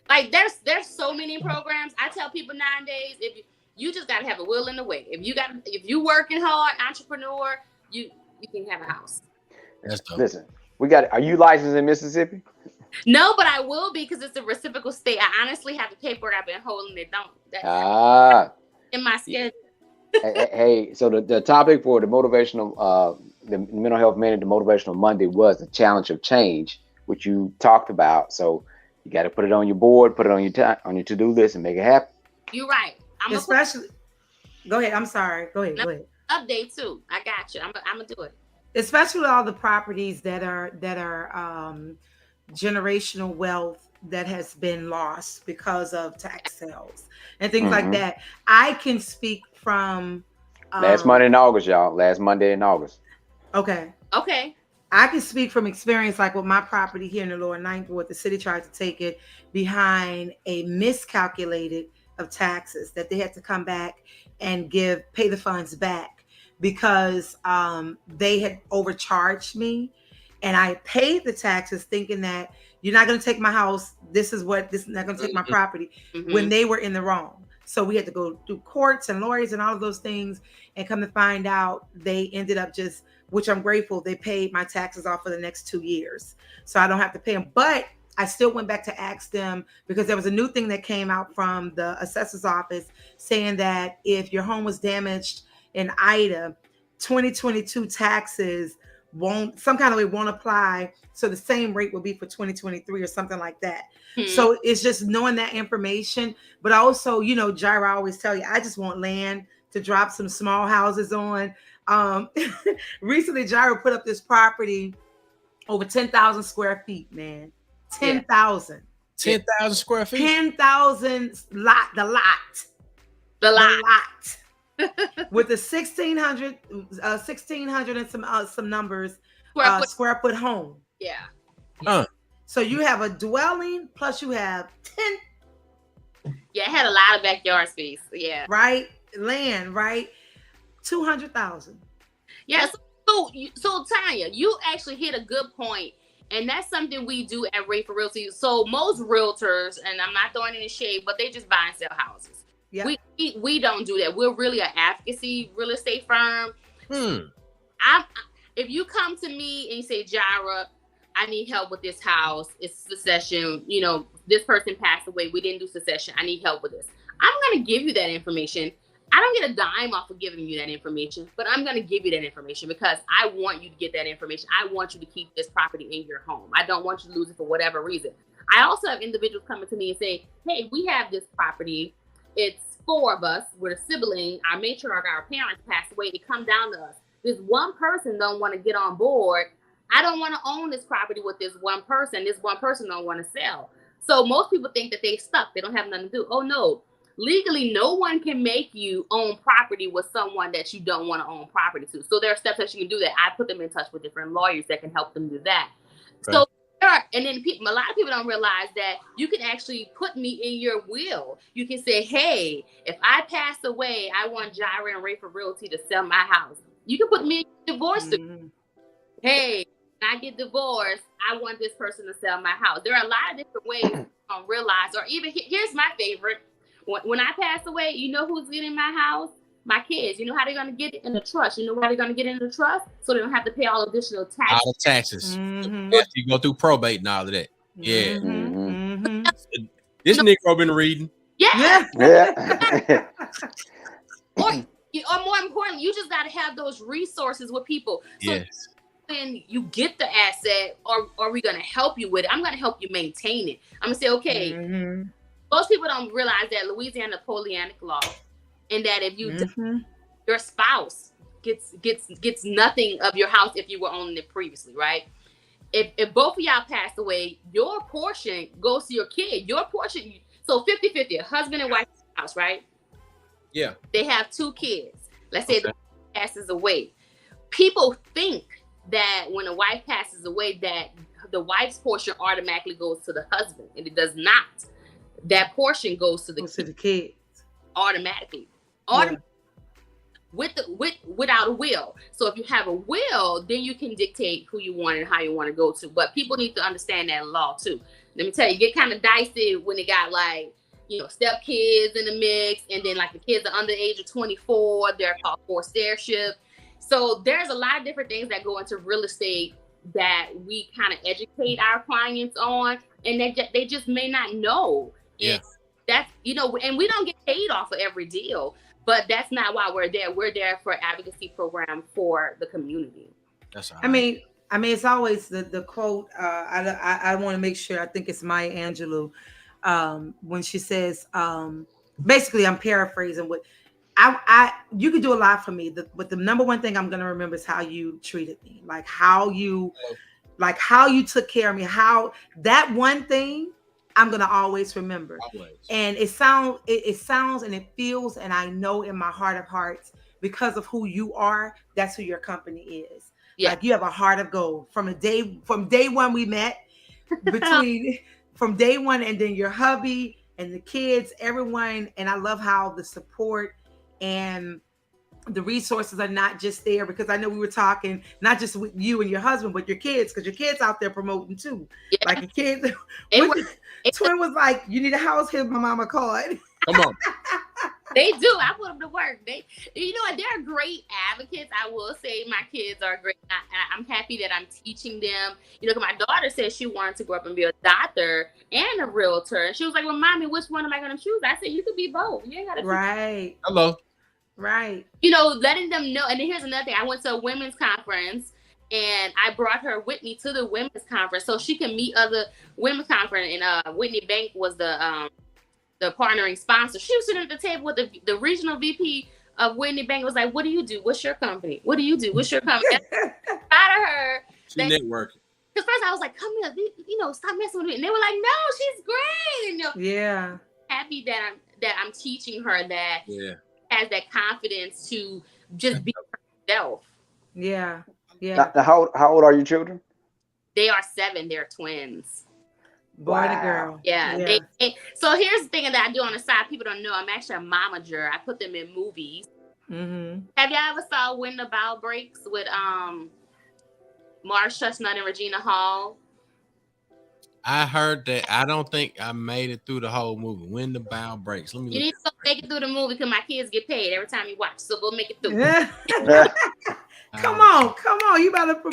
like there's so many programs. I tell people nowadays, if you just gotta have a will in the way. If you working hard, entrepreneur, you can have a house. That's dope. Listen, are you licensed in Mississippi? No, but I will be, because it's a reciprocal state. I honestly have the paperwork. I've been holding it. In my schedule. Hey, so the topic for the motivational, the mental health minute, the motivational Monday, was the challenge of change, which you talked about. So you got to put it on your board, put it on your to-do list, and make it happen. You're right. Go ahead. I'm sorry. Go ahead. Update too. I got you. I'm gonna do it. Especially all the properties that are generational wealth that has been lost because of tax sales and things like that. I can speak from last Monday in August, y'all. Last Monday in August. Okay. I can speak from experience, like with my property here in the Lower Ninth Ward. The city tried to take it behind a miscalculated of taxes that they had to come back and pay the funds back because they had overcharged me, and I paid the taxes thinking that you're not going to take my house. This is not going to take my property, when they were in the wrong. So we had to go through courts and lawyers and all of those things, and come to find out they ended up just, which I'm grateful, they paid my taxes off for the next 2 years. So I don't have to pay them. But I still went back to ask them, because there was a new thing that came out from the assessor's office saying that if your home was damaged in Ida, 2022 taxes won't apply. So the same rate will be for 2023 or something like that. So it's just knowing that information. But also, Jiarra, I always tell you, I just want land to drop some small houses on. Recently, Jiarra put up this property over 10,000 square feet, man. 10,000. 10,000 square feet? 10,000 lot. The lot. With the 1,600 and some numbers square foot home. Yeah. So you have a dwelling plus you have 10. Yeah, it had a lot of backyard space. Yeah. Right? Land, right? 200,000. Yeah. So Tanya, you actually hit a good point. And that's something we do at Rayford Realty. So most realtors, and I'm not throwing any shade, but they just buy and sell houses. Yeah. We don't do that. We're really an advocacy real estate firm. If you come to me and you say, Jiarra, I need help with this house. It's succession. This person passed away. We didn't do succession. I need help with this. I'm going to give you that information. I don't get a dime off of giving you that information, but I'm going to give you that information because I want you to get that information. I want you to keep this property in your home. I don't want you to lose it for whatever reason. I also have individuals coming to me and say, hey, we have this property. It's 4 of us. We're a sibling. Our matriarch, our parents passed away. It come down to us. This one person don't want to get on board I don't want to own this property with this one person. This one person don't want to sell. So most people think that they stuck. They don't have nothing to do. Oh no. Legally, no one can make you own property with someone that you don't want to own property to. So there are steps that you can do that. I put them in touch with different lawyers that can help them do that. Okay. So and then a lot of people don't realize that you can actually put me in your will. You can say, hey, if I pass away, I want Jiarra and Rayford Realty to sell my house. You can put me in divorce. Hey, when I get divorced, I want this person to sell my house. There are a lot of different ways you don't realize. Or even, here's my favorite. When I pass away, you know who's getting my house? My kids. You know how they're going to get it in the trust. You know why they're going to get it in the trust? So they don't have to pay all additional taxes. All the taxes. You go through probate and all of that. Yeah. This Negro been reading. Yeah. Or more importantly, you just got to have those resources with people. So when you get the asset, are we going to help you with it? I'm going to help you maintain it. I'm going to say, okay, most people don't realize that Louisiana Napoleonic law, and that if you your spouse gets nothing of your house if you were owning it previously, right? If both of y'all passed away, your portion goes to your kid. Your portion, so 50-50, a husband and wife house, right? Yeah. They have 2 kids. Let's say the wife passes away. People think that when a wife passes away, that the wife's portion automatically goes to the husband, and it does not. That portion goes to the kids automatically. Without a will. So if you have a will, then you can dictate who you want and how you want to go to. But people need to understand that law too. Let me tell you, get kind of dicey when they got like, step kids in the mix, and then like the kids are under the age of 24, they're called forced heirship. So there's a lot of different things that go into real estate that we kind of educate our clients on, and they just may not know. And that's, and we don't get paid off of every deal, but that's not why we're there. We're there for advocacy program for the community. That's all right. I mean, it's always the quote. I want to make sure. I think it's Maya Angelou when she says, basically, I'm paraphrasing what you could do a lot for me, but the number one thing I'm gonna remember is how you treated me, like how you took care of me. How that one thing I'm gonna always remember. And it sounds and it feels, and I know in my heart of hearts, because of who you are, that's who your company is. Yeah. Like you have a heart of gold from day one we met, from day one, and then your hubby and the kids, everyone. And I love how the support and the resources are not just there, because I know we were talking not just with you and your husband, but your kids, because your kids out there promoting too. Yeah. Like your kids. Twin was like, you need a house, here's my mama card. Come on. They do. I put them to work. They're great advocates. I will say my kids are great. I'm happy that I'm teaching them. My daughter said she wanted to grow up and be a doctor and a realtor. And she was like, well, mommy, which one am I going to choose? I said, you could be both. You ain't got to right. Hello. Right. Letting them know. And then here's another thing. I went to a women's conference, and I brought her with me to the women's conference so she can meet other women's conference. And Whitney Bank was the partnering sponsor. She was sitting at the table with the regional VP of Whitney Bank. Was like, what do you do? What's your company? What do you do? What's your company? Out of her. She networking. Because first I was like, come here, stop messing with me. And they were like, no, she's great. And yeah. Happy that I'm teaching her that has that confidence to just be herself. Yeah. Yeah. Now, how old are your children? They are 7. They're twins. Boy and a girl. Yeah. So here's the thing that I do on the side. People don't know I'm actually a momager. I put them in movies. Mm-hmm. Have y'all ever saw When the Bow Breaks with Mars Chestnut and Regina Hall? I heard that. I don't think I made it through the whole movie. When the Bow Breaks. You need to make it through the movie because my kids get paid every time you watch. So go make it through. Come on. You better look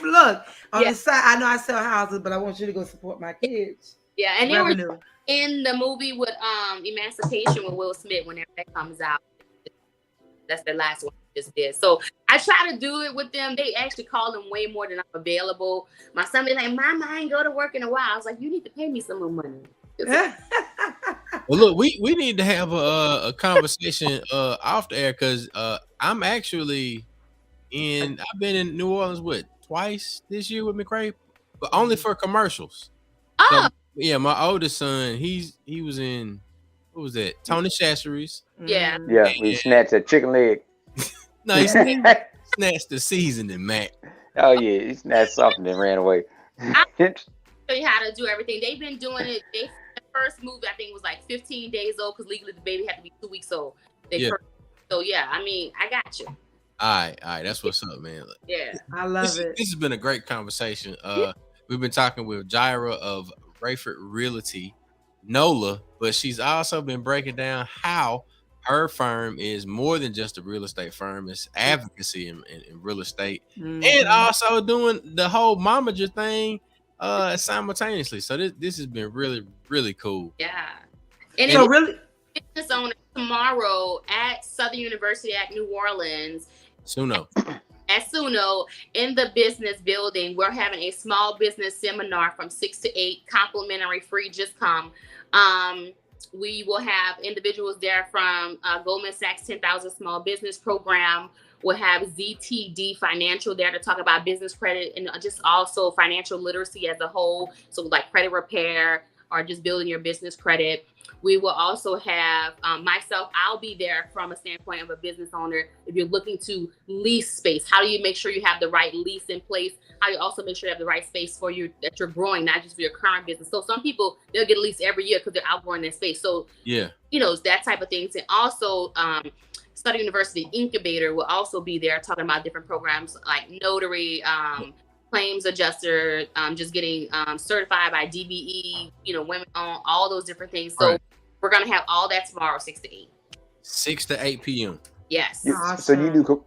on the side. I know I sell houses, but I want you to go support my kids. Yeah, and they were in the movie with Emancipation with Will Smith whenever that comes out. That's the last one I just did. So I try to do it with them. They actually call them way more than I'm available. My son be like, Mama, I ain't go to work in a while. I was like, you need to pay me some more money. Well, look, we need to have a conversation off the air, because I'm actually I've been in New Orleans, twice this year with McRae, but only for commercials. Oh, so, yeah, my oldest son, he was in, what was that? Tony Chachere's. Yeah. Yeah, we snatched a chicken leg. No, he snatched the seasoning, Mac. Oh yeah, he snatched something and ran away. I'll show you how to do everything. They've been doing it. The first movie, I think, was like 15 days old because legally the baby had to be 2 weeks old. So yeah, I mean, I got you. All right, that's what's up, man. Yeah, I love it. This has been a great conversation. We've been talking with Jiarra of Rayford Realty, NOLA, but she's also been breaking down how her firm is more than just a real estate firm. It's advocacy in real estate, and also doing the whole momager thing simultaneously. So this has been really, really cool. Yeah. And so really, business owner tomorrow at Southern University at New Orleans. Suno. At Suno in the business building, we're having a small business seminar from 6 to 8, complimentary, free. Just come. We will have individuals there from Goldman Sachs 10,000 Small Business Program. We'll have ZTD Financial there to talk about business credit and just also financial literacy as a whole. So like credit repair or just building your business credit. We will also have myself. I'll be there from a standpoint of a business owner. If you're looking to lease space, how do you make sure you have the right lease in place? How do you also make sure you have the right space for you that you're growing, not just for your current business? So some people, they'll get a lease every year because they're outgrowing their space. So yeah, it's that type of things. And also Southern University Incubator will also be there talking about different programs like notary, claims adjuster, just getting certified by DBE, women on all those different things. So we're going to have all that tomorrow, 6 to 8. 6 to 8 p.m. Yes. Awesome. So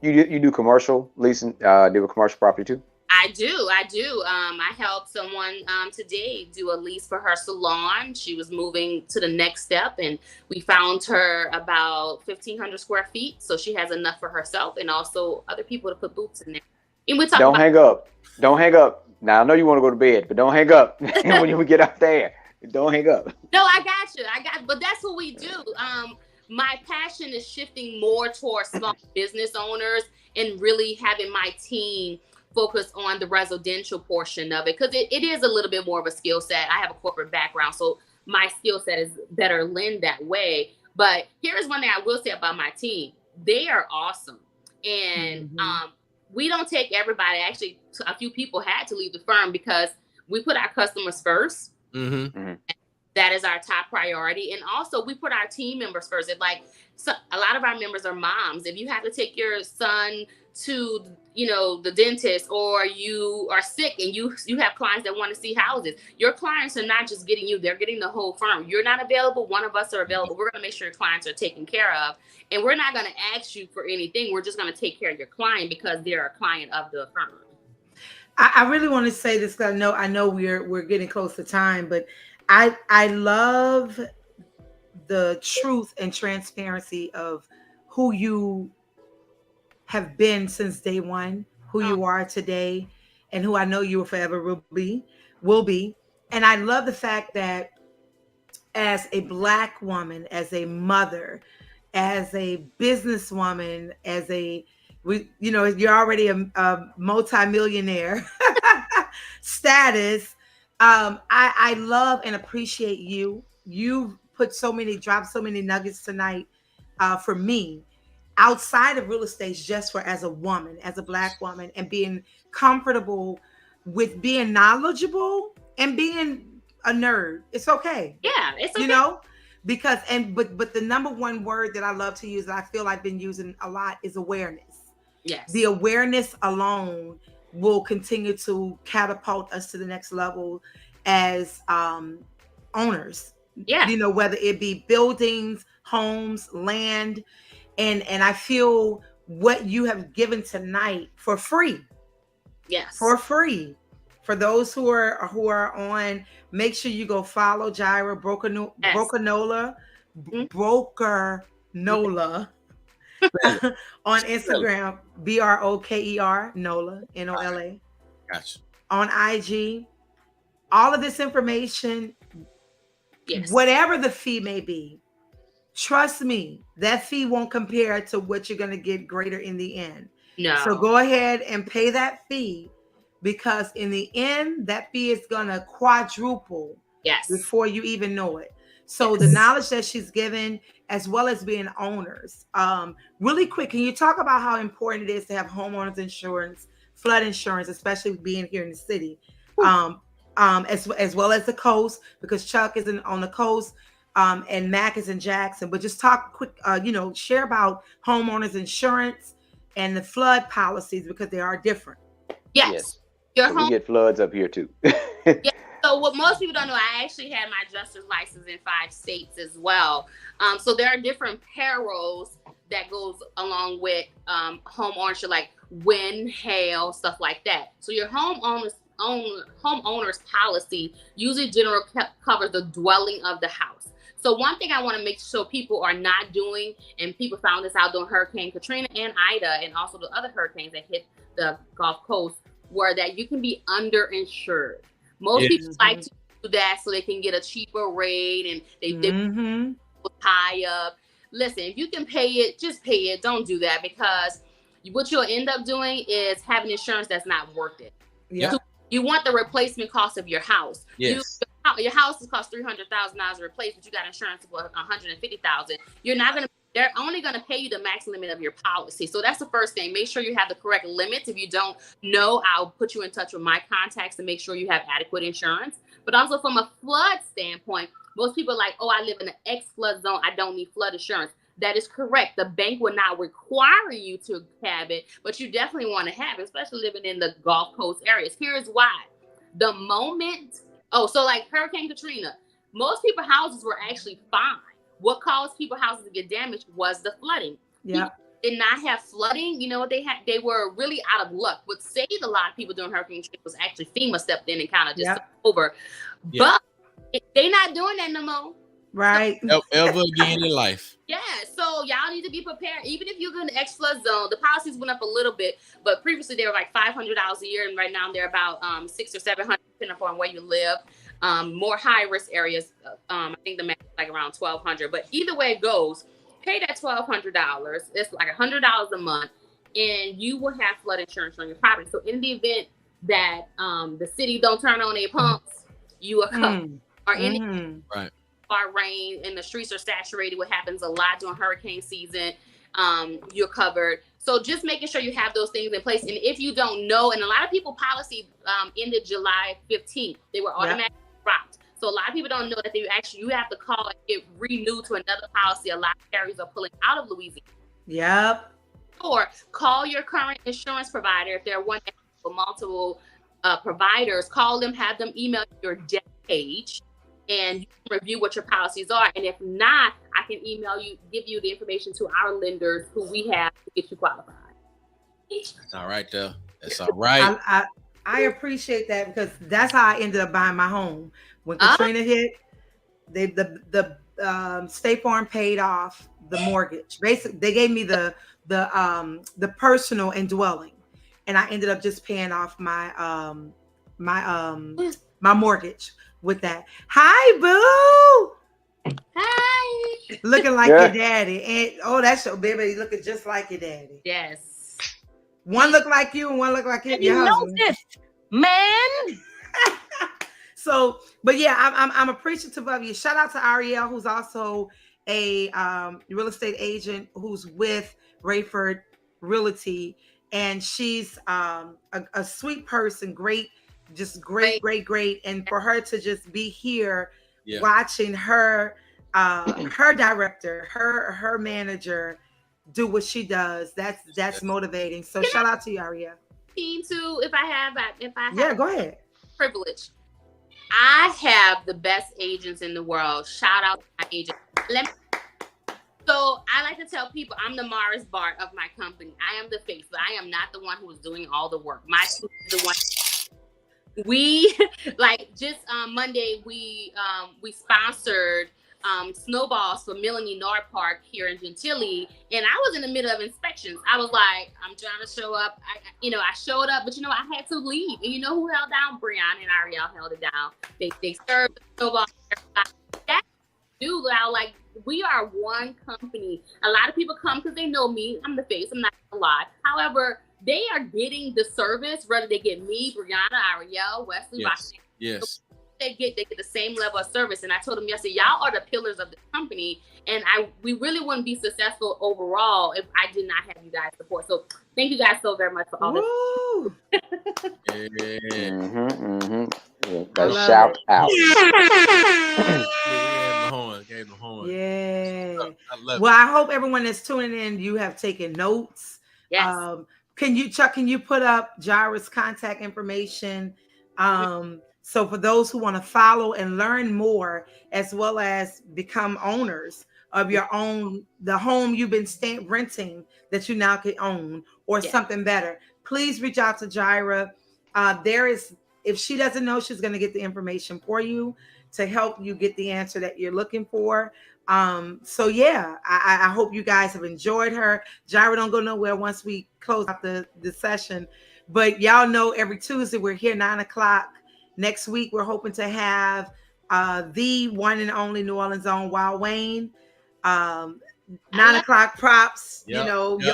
you do commercial leasing, do a commercial property too? I do. I helped someone today do a lease for her salon. She was moving to the next step, and we found her about 1,500 square feet. So she has enough for herself and also other people to put boots in there. And we Don't hang up. Don't hang up. Now I know you want to go to bed, but don't hang up when we get out there. Don't hang up. No, I got you. But that's what we do. My passion is shifting more towards small business owners and really having my team focus on the residential portion of it, because it is a little bit more of a skill set. I have a corporate background, so my skill set is better lend that way. But here's one thing I will say about my team. They are awesome. And we don't take everybody. Actually, a few people had to leave the firm because we put our customers first. That is our top priority. And also we put our team members first. A lot of our members are moms. If you have to take your son to, the dentist, or you are sick and you have clients that want to see houses, your clients are not just getting you, they're getting the whole firm. You're not available, one of us are available. We're going to make sure your clients are taken care of. And we're not going to ask you for anything. We're just going to take care of your client because they're a client of the firm. I really want to say this because I know we're getting close to time, but I love the truth and transparency of who you have been since day one, who you are today, and who I know you will forever will be. And I love the fact that as a Black woman, as a mother, as a businesswoman, you're already a multi-millionaire status. I love and appreciate you. You dropped so many nuggets tonight for me outside of real estate, just as a woman, as a Black woman, and being comfortable with being knowledgeable and being a nerd. It's okay. Yeah, it's okay. But the number one word that I love to use, that I feel I've been using a lot, is awareness. Yes. The awareness alone will continue to catapult us to the next level as owners. Yeah. Whether it be buildings, homes, land, and I feel what you have given tonight for free. Yes. For free. For those who are on, make sure you go follow Jiarra Broker Nola on Instagram, BROKER Nola NOLA. Gotcha. On IG, all of this information, whatever the fee may be, trust me, that fee won't compare to what you're going to get greater in the end. No. So go ahead and pay that fee because in the end, that fee is going to quadruple before you even know it. So the knowledge that she's given, as well as being owners. Really quick, can you talk about how important it is to have homeowners insurance, flood insurance, especially being here in the city, as well as the coast, because Chuck is on the coast, and Mac is in Jackson. But just talk quick, share about homeowners insurance and the flood policies, because they are different. Yes. So we get floods up here too. Yeah. So what most people don't know, I actually had my adjuster's license in 5 states as well. So there are different perils that goes along with home ownership, like wind, hail, stuff like that. So your homeowner's policy usually generally covers the dwelling of the house. So one thing I want to make sure people are not doing, and people found this out during Hurricane Katrina and Ida, and also the other hurricanes that hit the Gulf Coast, were that you can be underinsured. Most people like to do that so they can get a cheaper rate, and they tie up. Listen, if you can pay it, just pay it. Don't do that, because what you'll end up doing is having insurance that's not worth it. Yeah. So you want the replacement cost of your house. Yes. Your house has cost $300,000 to replace, but you got insurance for $150,000. You're not gonna. They're only going to pay you the max limit of your policy. So that's the first thing. Make sure you have the correct limits. If you don't know, I'll put you in touch with my contacts to make sure you have adequate insurance. But also from a flood standpoint, most people are like, oh, I live in an X flood zone, I don't need flood insurance. That is correct. The bank will not require you to have it, but you definitely want to have it, especially living in the Gulf Coast areas. Here is why. The moment, so like Hurricane Katrina, most people's houses were actually fine. What caused people's houses to get damaged was the flooding. Yeah. Did not have flooding. You know what they had? They were really out of luck. What saved a lot of people during Hurricane Katrina was actually FEMA stepped in and kind of just took over. Yeah. But they not doing that no more. Right. Ever again in life. Yeah. So y'all need to be prepared. Even if you're in the X flood zone, the policies went up a little bit, but previously they were like $500 a year, and right now they're about $600 or $700 depending upon where you live. More high risk areas, I think the max is like around $1,200. But either way it goes, pay that $1,200. It's like $100 a month, and you will have flood insurance on your property. So in the event that the city don't turn on their pumps, you are covered. Or any hard rain and the streets are saturated, what happens a lot during hurricane season, you're covered. So just making sure you have those things in place. And if you don't know, and a lot of people policy ended July 15th, they were automatically dropped. So a lot of people don't know that you have to call and get renewed to another policy. A lot of carriers are pulling out of Louisiana. Yep. Or call your current insurance provider. If they're one for multiple providers, call them, have them email your debt page, and you can review what your policies are. And if not, I can give you the information to our lenders who we have to get you qualified. That's all right, though. That's all right. I appreciate that, because that's how I ended up buying my home. When Katrina hit, the State Farm paid off the mortgage. Basically, they gave me the personal and dwelling, and I ended up just paying off my my mortgage with that. Hi, boo. Hi. Looking like your daddy, and that's your baby. Looking just like your daddy. Yes. One look like you, and one look like your you husband. know this, man. So, but yeah, I'm appreciative of you. Shout out to Ariel, who's also a real estate agent who's with Rayford Realty, and she's a sweet person, great, and for her to just be here watching her director, her manager do what she does, that's motivating. So shout out to you, Ariel. Team too, if I have go ahead. Privilege. I have the best agents in the world. Shout out to my agent. So I like to tell people I'm the Morris Bart of my company. I am the face, but I am not the one who is doing all the work. My team is the one. We Monday we sponsored snowballs for Melanie Nord Park here in Gentilly, and I was in the middle of inspections. I was like, I'm trying to show up. I showed up, but I had to leave. And you know who held down? Brian and Ariel held it down. They served the snowballs. That dude, like, we are one company. A lot of people come because they know me. I'm the face. I'm not gonna lie. However, they are getting the service, whether they get me, Brianna, Ariel, Wesley, yes. They get the same level of service. And I told them yesterday, y'all are the pillars of the company, and we really wouldn't be successful overall if I did not have you guys support. So thank you guys so very much for all this. Shout out. Gave the horn. Yeah. I love well, I hope everyone that's tuning in, you have taken notes. Yes. Can you put up Jiarra's contact information? So for those who want to follow and learn more, as well as become owners of your own, the home you've been renting that you now can own, or something better, please reach out to Jiarra. If she doesn't know, she's going to get the information for you to help you get the answer that you're looking for. So yeah, I hope you guys have enjoyed her. Jiarra don't go nowhere once we close out the session, but y'all know every Tuesday we're here 9:00. Next week we're hoping to have the one and only New Orleans own Wild Wayne. 9:00 props. You're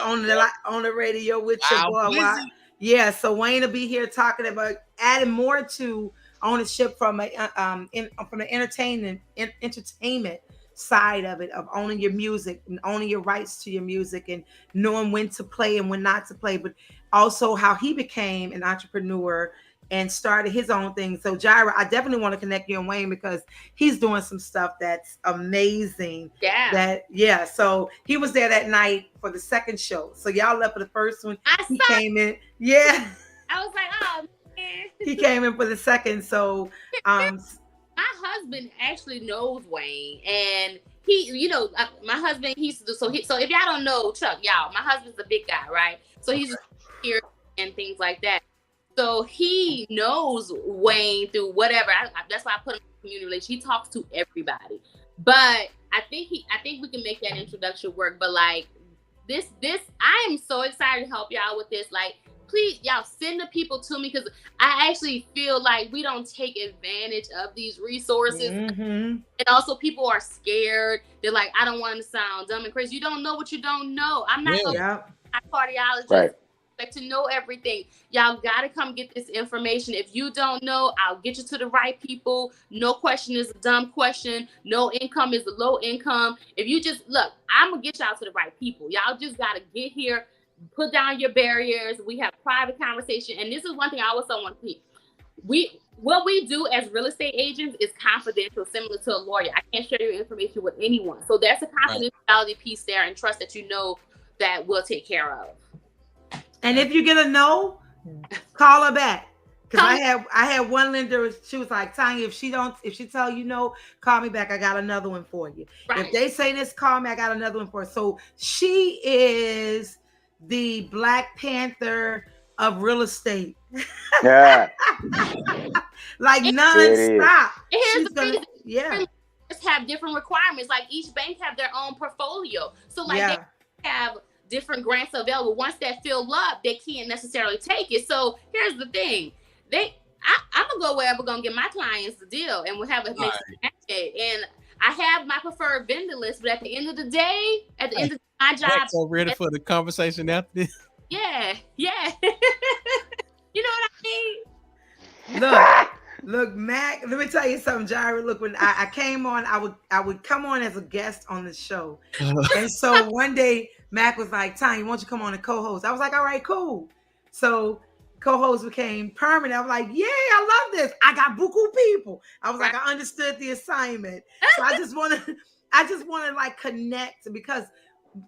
on the radio with your boy. Yeah, so Wayne will be here talking about adding more to ownership from the entertainment side of it, of owning your music and owning your rights to your music and knowing when to play and when not to play, but also how he became an entrepreneur and started his own thing. So Jiarra, I definitely want to connect you and Wayne because he's doing some stuff that's amazing. Yeah. So he was there that night for the second show. So y'all left for the first one. He came in. Yeah. I was like, oh man. He came in for the second. So my husband actually knows Wayne, and he, my husband, so if y'all don't know Chuck, y'all, my husband's a big guy, right? So he's here and things like that. So he knows Wayne through whatever. That's why I put him in community relations. He talks to everybody. But I think we can make that introduction work. But like this, I am so excited to help y'all with this. Like, please, y'all send the people to me, because I actually feel like we don't take advantage of these resources. Mm-hmm. And also people are scared. They're like, I don't want to sound dumb and crazy. You don't know what you don't know. I'm not a cardiologist. Right. To know everything. Y'all gotta come get this information. If you don't know, I'll get you to the right people. No question is a dumb question. No income is a low income. If you just look, I'm gonna get y'all to the right people. Y'all just gotta get here, put down your barriers. We have private conversation. And this is one thing I also want to see. What we do as real estate agents is confidential, similar to a lawyer. I can't share your information with anyone. So there's a confidentiality piece there, and trust that you know that we'll take care of. And if you get a no, call her back. Because I had one lender, she was like, Tanya, if she tell you no, call me back. I got another one for you. Right. If they say this, call me. I got another one for her. So she is the Black Panther of real estate. Yeah. Like nonstop. Here's the reason. Yeah. Just have different requirements. Like each bank have their own portfolio. So like they have different grants available. Once that fill up, they can't necessarily take it. So here's the thing. I'm gonna go wherever gonna get my clients the deal, and we'll have a mix. And I have my preferred vendor list, but at the end of the day, my job. So ready for the conversation after this? Yeah. You know what I mean? Look, Mac, let me tell you something, Jiarra. Look, when I came on, I would come on as a guest on the show. And so one day Mac was like, Tanya, why don't you come on and co-host? I was like, all right, cool. So co-host became permanent. I was like, yeah, I love this. I got buku people. I was like, I understood the assignment. So I just want to like connect, because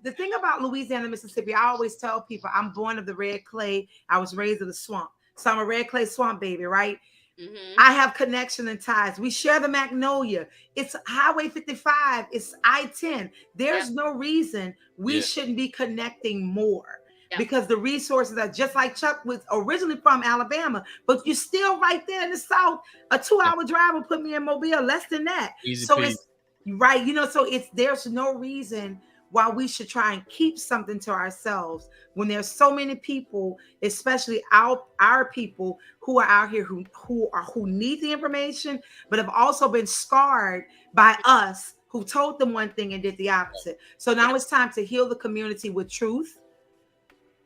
the thing about Louisiana, Mississippi, I always tell people I'm born of the red clay. I was raised in the swamp. So I'm a red clay swamp baby, right? Mm-hmm. I have connection and ties. We share the Magnolia. It's Highway 55. It's I-10. There's no reason we shouldn't be connecting more, because the resources are just like Chuck was originally from Alabama, but you're still right there in the South. A 2-hour drive will put me in Mobile, less than that. It's right. So there's no reason why we should try and keep something to ourselves when there's so many people, especially our people who are out here who need the information, but have also been scarred by us who told them one thing and did the opposite. So now it's time to heal the community with truth,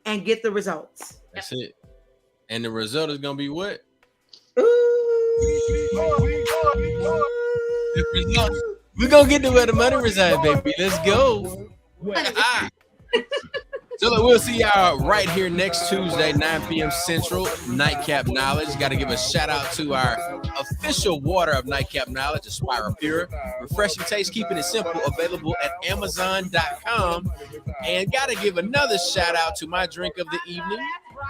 and get the results. That's it. And the result is gonna be what? We're gonna get to where the money resides, baby. Let's go. So we'll see y'all right here next Tuesday, 9 p.m. Central, Nightcap Knowledge. Got to give a shout out to our official water of Nightcap Knowledge, Aspira Pure. Refreshing taste, keeping it simple, available at Amazon.com. And got to give another shout out to my drink of the evening,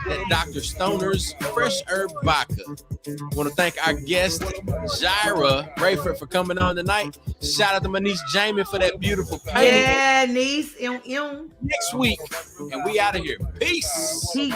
that Dr. Stoner's Fresh Herb Vodka. Want to thank our guest, Jiarra Rayford, for coming on tonight. Shout out to my niece, Jamie, for that beautiful painting. Yeah, niece. Next week, and we out of here. Peace. Peace.